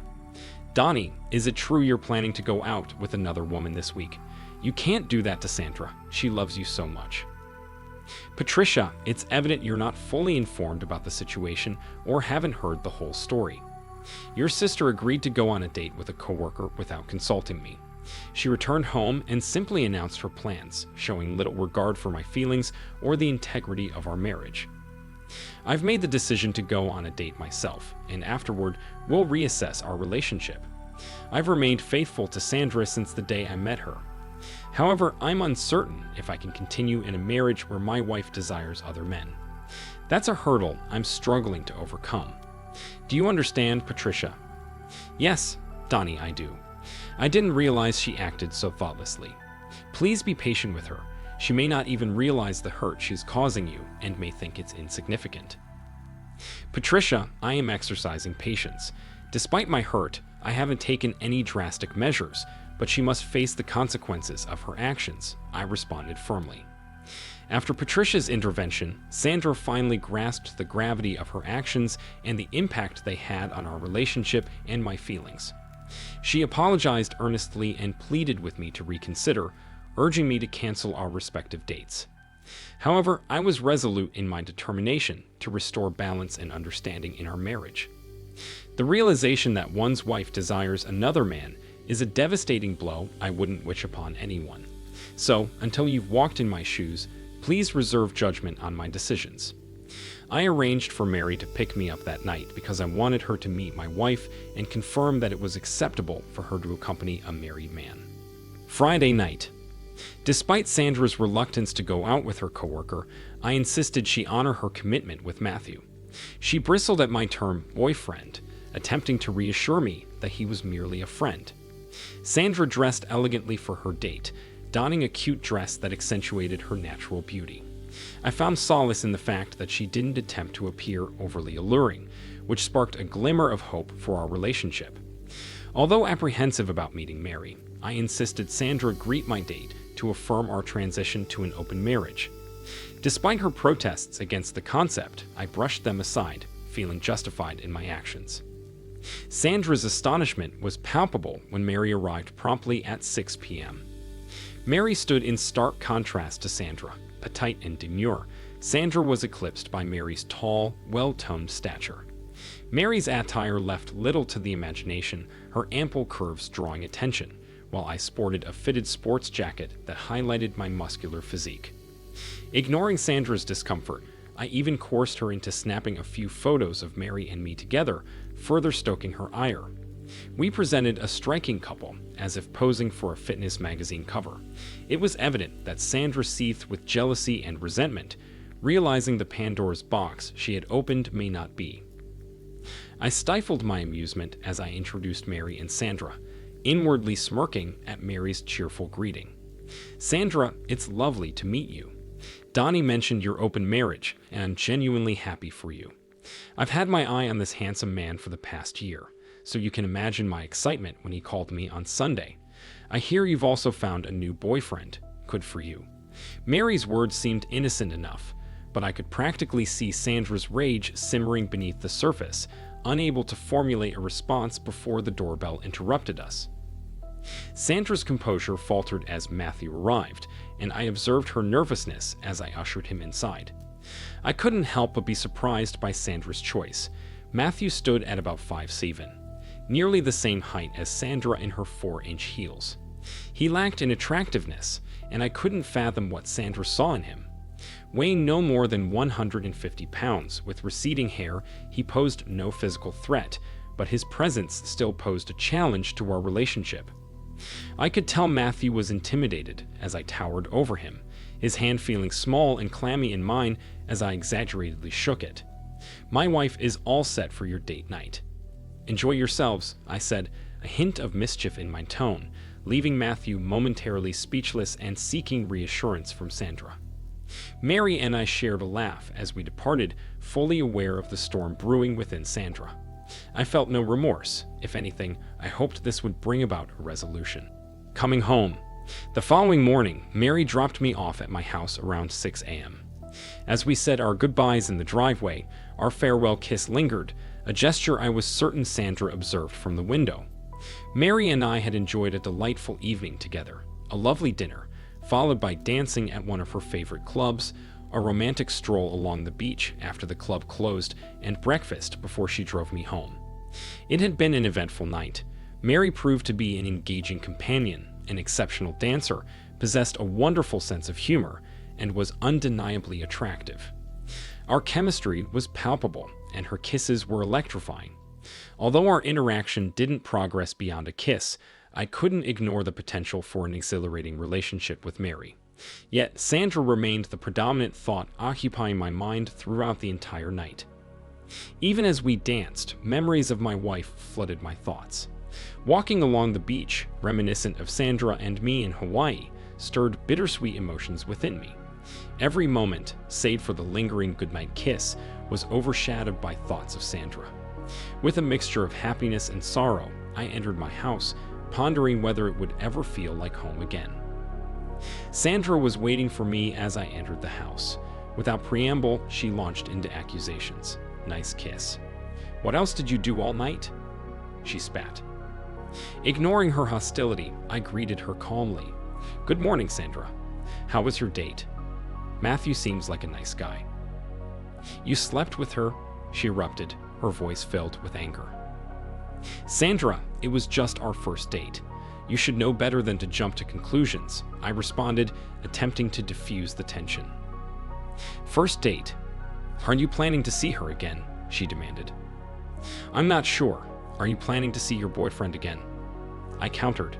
Donnie, is it true you're planning to go out with another woman this week? You can't do that to Sandra. She loves you so much. Patricia, it's evident you're not fully informed about the situation or haven't heard the whole story. Your sister agreed to go on a date with a coworker without consulting me. She returned home and simply announced her plans, showing little regard for my feelings or the integrity of our marriage. I've made the decision to go on a date myself, and afterward, we'll reassess our relationship. I've remained faithful to Sandra since the day I met her. However, I'm uncertain if I can continue in a marriage where my wife desires other men. That's a hurdle I'm struggling to overcome. Do you understand, Patricia? Yes, Donnie, I do. I didn't realize she acted so thoughtlessly. Please be patient with her. She may not even realize the hurt she's causing you and may think it's insignificant. Patricia, I am exercising patience. Despite my hurt, I haven't taken any drastic measures, but she must face the consequences of her actions, I responded firmly. After Patricia's intervention, Sandra finally grasped the gravity of her actions and the impact they had on our relationship and my feelings. She apologized earnestly and pleaded with me to reconsider, urging me to cancel our respective dates. However, I was resolute in my determination to restore balance and understanding in our marriage. The realization that one's wife desires another man is a devastating blow I wouldn't wish upon anyone. So, until you've walked in my shoes, please reserve judgment on my decisions. I arranged for Mary to pick me up that night because I wanted her to meet my wife and confirm that it was acceptable for her to accompany a married man. Friday night. Despite Sandra's reluctance to go out with her coworker, I insisted she honor her commitment with Matthew. She bristled at my term boyfriend, attempting to reassure me that he was merely a friend. Sandra dressed elegantly for her date, donning a cute dress that accentuated her natural beauty. I found solace in the fact that she didn't attempt to appear overly alluring, which sparked a glimmer of hope for our relationship. Although apprehensive about meeting Mary, I insisted Sandra greet my date to affirm our transition to an open marriage. Despite her protests against the concept, I brushed them aside, feeling justified in my actions. Sandra's astonishment was palpable when Mary arrived promptly at 6 p.m. Mary stood in stark contrast to Sandra. Petite and demure, Sandra was eclipsed by Mary's tall, well-toned stature. Mary's attire left little to the imagination, her ample curves drawing attention, while I sported a fitted sports jacket that highlighted my muscular physique. Ignoring Sandra's discomfort, I even coerced her into snapping a few photos of Mary and me together, further stoking her ire. We presented a striking couple, as if posing for a fitness magazine cover. It was evident that Sandra seethed with jealousy and resentment, realizing the Pandora's box she had opened may not be. I stifled my amusement as I introduced Mary and Sandra, inwardly smirking at Mary's cheerful greeting. Sandra, it's lovely to meet you. Donnie mentioned your open marriage, and I'm genuinely happy for you. I've had my eye on this handsome man for the past year, so you can imagine my excitement when he called me on Sunday. I hear you've also found a new boyfriend. Good for you. Mary's words seemed innocent enough, but I could practically see Sandra's rage simmering beneath the surface, unable to formulate a response before the doorbell interrupted us. Sandra's composure faltered as Matthew arrived, and I observed her nervousness as I ushered him inside. I couldn't help but be surprised by Sandra's choice. Matthew stood at about 5'7", nearly the same height as Sandra in her 4-inch heels. He lacked in attractiveness, and I couldn't fathom what Sandra saw in him. Weighing no more than 150 pounds, with receding hair, he posed no physical threat, but his presence still posed a challenge to our relationship. I could tell Matthew was intimidated as I towered over him, his hand feeling small and clammy in mine as I exaggeratedly shook it. My wife is all set for your date night. Enjoy yourselves, I said, a hint of mischief in my tone, leaving Matthew momentarily speechless and seeking reassurance from Sandra. Mary and I shared a laugh as we departed, fully aware of the storm brewing within Sandra. I felt no remorse. If anything, I hoped this would bring about a resolution. Coming home. The following morning, Mary dropped me off at my house around 6 a.m. As we said our goodbyes in the driveway, our farewell kiss lingered, a gesture I was certain Sandra observed from the window. Mary and I had enjoyed a delightful evening together, a lovely dinner, followed by dancing at one of her favorite clubs, a romantic stroll along the beach after the club closed, and breakfast before she drove me home. It had been an eventful night. Mary proved to be an engaging companion, an exceptional dancer, possessed a wonderful sense of humor, and was undeniably attractive. Our chemistry was palpable, and her kisses were electrifying. Although our interaction didn't progress beyond a kiss, I couldn't ignore the potential for an exhilarating relationship with Mary. Yet Sandra remained the predominant thought occupying my mind throughout the entire night. Even as we danced, memories of my wife flooded my thoughts. Walking along the beach, reminiscent of Sandra and me in Hawaii, stirred bittersweet emotions within me. Every moment, save for the lingering goodnight kiss, was overshadowed by thoughts of Sandra. With a mixture of happiness and sorrow, I entered my house, pondering whether it would ever feel like home again. Sandra was waiting for me as I entered the house. Without preamble, she launched into accusations. Nice kiss. What else did you do all night? She spat. Ignoring her hostility, I greeted her calmly. Good morning, Sandra. How was your date? Matthew seems like a nice guy. You slept with her? She erupted, her voice filled with anger. Sandra, it was just our first date. You should know better than to jump to conclusions, I responded, attempting to diffuse the tension. First date? Aren't you planning to see her again? She demanded. I'm not sure. Are you planning to see your boyfriend again? I countered.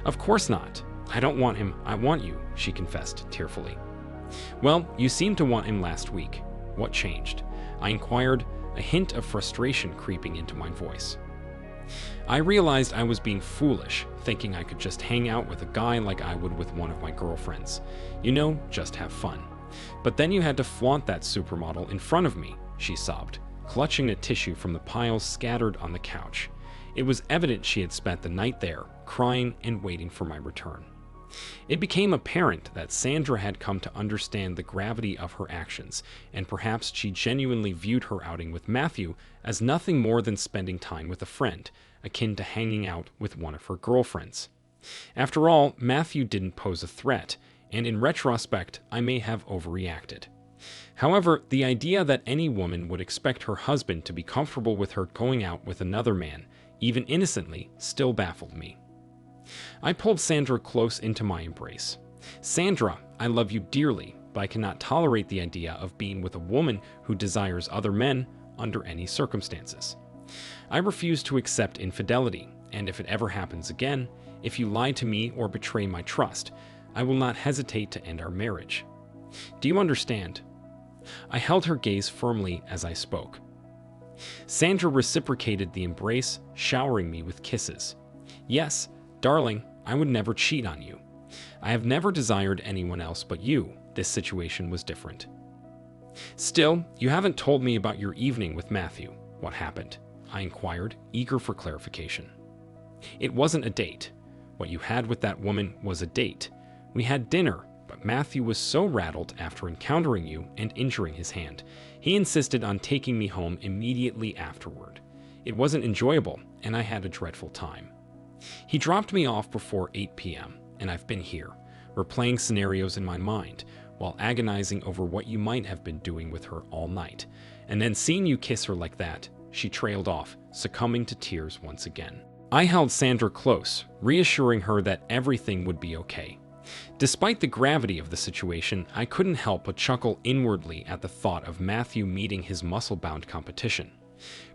Of course not. I don't want him, I want you, she confessed tearfully. Well, you seemed to want him last week. What changed? I inquired, a hint of frustration creeping into my voice. I realized I was being foolish, thinking I could just hang out with a guy like I would with one of my girlfriends. You know, just have fun. But then you had to flaunt that supermodel in front of me, she sobbed, clutching a tissue from the piles scattered on the couch. It was evident she had spent the night there, crying and waiting for my return. It became apparent that Sandra had come to understand the gravity of her actions, and perhaps she genuinely viewed her outing with Matthew as nothing more than spending time with a friend, akin to hanging out with one of her girlfriends. After all, Matthew didn't pose a threat, and in retrospect, I may have overreacted. However, the idea that any woman would expect her husband to be comfortable with her going out with another man, even innocently, still baffled me. I pulled Sandra close into my embrace. Sandra, I love you dearly, but I cannot tolerate the idea of being with a woman who desires other men under any circumstances. I refuse to accept infidelity, and if it ever happens again, if you lie to me or betray my trust, I will not hesitate to end our marriage. Do you understand? I held her gaze firmly as I spoke. Sandra reciprocated the embrace, showering me with kisses. Yes, darling, I would never cheat on you. I have never desired anyone else but you. This situation was different. Still, you haven't told me about your evening with Matthew. What happened? I inquired, eager for clarification. It wasn't a date. What you had with that woman was a date. We had dinner, but Matthew was so rattled after encountering you and injuring his hand. He insisted on taking me home immediately afterward. It wasn't enjoyable, and I had a dreadful time. He dropped me off before 8 p.m., and I've been here, replaying scenarios in my mind, while agonizing over what you might have been doing with her all night. And then seeing you kiss her like that, she trailed off, succumbing to tears once again. I held Sandra close, reassuring her that everything would be okay. Despite the gravity of the situation, I couldn't help but chuckle inwardly at the thought of Matthew meeting his muscle-bound competition.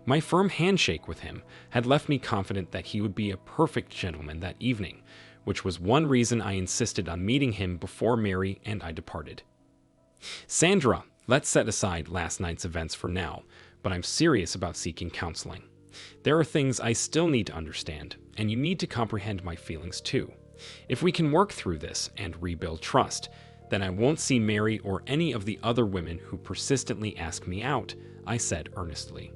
My firm handshake with him had left me confident that he would be a perfect gentleman that evening, which was one reason I insisted on meeting him before Mary and I departed. Sandra, let's set aside last night's events for now, but I'm serious about seeking counseling. There are things I still need to understand, and you need to comprehend my feelings too. If we can work through this and rebuild trust, then I won't see Mary or any of the other women who persistently ask me out, I said earnestly.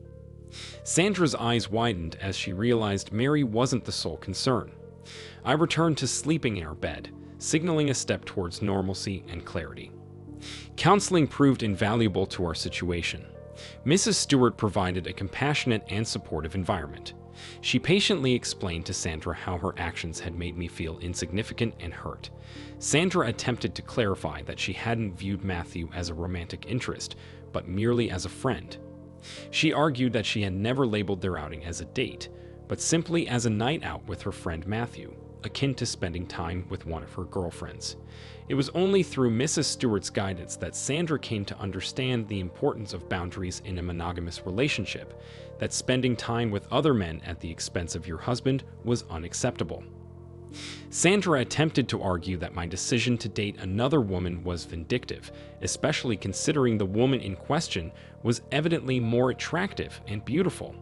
Sandra's eyes widened as she realized Mary wasn't the sole concern. I returned to sleeping in our bed, signaling a step towards normalcy and clarity. Counseling proved invaluable to our situation. Mrs. Stewart provided a compassionate and supportive environment. She patiently explained to Sandra how her actions had made me feel insignificant and hurt. Sandra attempted to clarify that she hadn't viewed Matthew as a romantic interest, but merely as a friend. She argued that she had never labeled their outing as a date, but simply as a night out with her friend Matthew. akin to spending time with one of her girlfriends. It was only through Mrs. Stewart's guidance that Sandra came to understand the importance of boundaries in a monogamous relationship, that spending time with other men at the expense of your husband was unacceptable. Sandra attempted to argue that my decision to date another woman was vindictive, especially considering the woman in question was evidently more attractive and beautiful.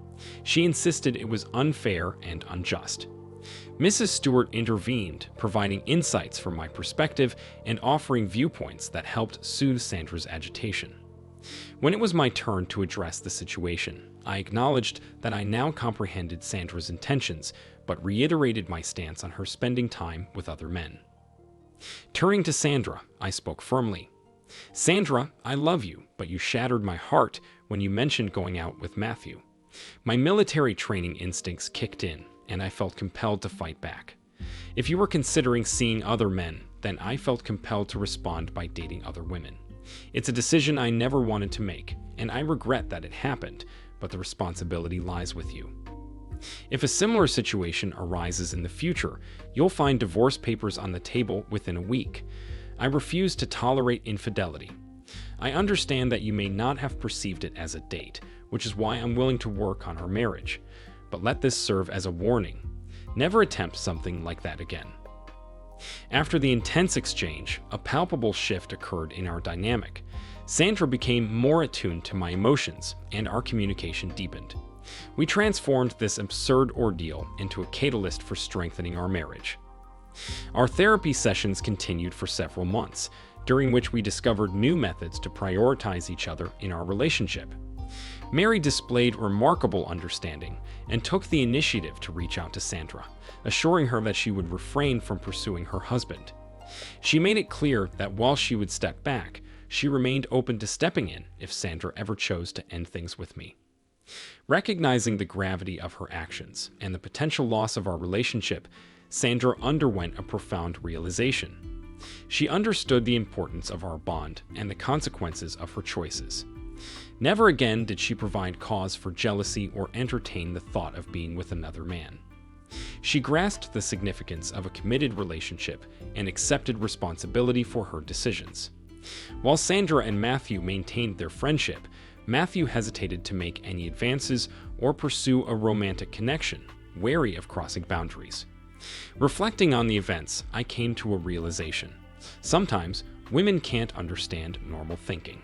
She insisted it was unfair and unjust. Mrs. Stewart intervened, providing insights from my perspective and offering viewpoints that helped soothe Sandra's agitation. When it was my turn to address the situation, I acknowledged that I now comprehended Sandra's intentions, but reiterated my stance on her spending time with other men. Turning to Sandra, I spoke firmly. "Sandra, I love you, but you shattered my heart when you mentioned going out with Matthew." My military training instincts kicked in, and I felt compelled to fight back. If you were considering seeing other men, then I felt compelled to respond by dating other women. It's a decision I never wanted to make, and I regret that it happened, but the responsibility lies with you. If a similar situation arises in the future, you'll find divorce papers on the table within a week. I refuse to tolerate infidelity. I understand that you may not have perceived it as a date, which is why I'm willing to work on our marriage. But let this serve as a warning. Never attempt something like that again. After the intense exchange, a palpable shift occurred in our dynamic. Sandra became more attuned to my emotions, and our communication deepened. We transformed this absurd ordeal into a catalyst for strengthening our marriage. Our therapy sessions continued for several months, during which we discovered new methods to prioritize each other in our relationship. Mary displayed remarkable understanding and took the initiative to reach out to Sandra, assuring her that she would refrain from pursuing her husband. She made it clear that while she would step back, she remained open to stepping in if Sandra ever chose to end things with me. Recognizing the gravity of her actions and the potential loss of our relationship, Sandra underwent a profound realization. She understood the importance of our bond and the consequences of her choices. Never again did she provide cause for jealousy or entertain the thought of being with another man. She grasped the significance of a committed relationship and accepted responsibility for her decisions. While Sandra and Matthew maintained their friendship, Matthew hesitated to make any advances or pursue a romantic connection, wary of crossing boundaries. Reflecting on the events, I came to a realization. Sometimes, women can't understand normal thinking.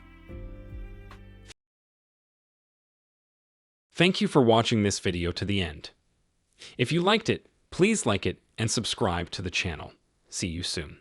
Thank you for watching this video to the end. If you liked it, please like it and subscribe to the channel. See you soon.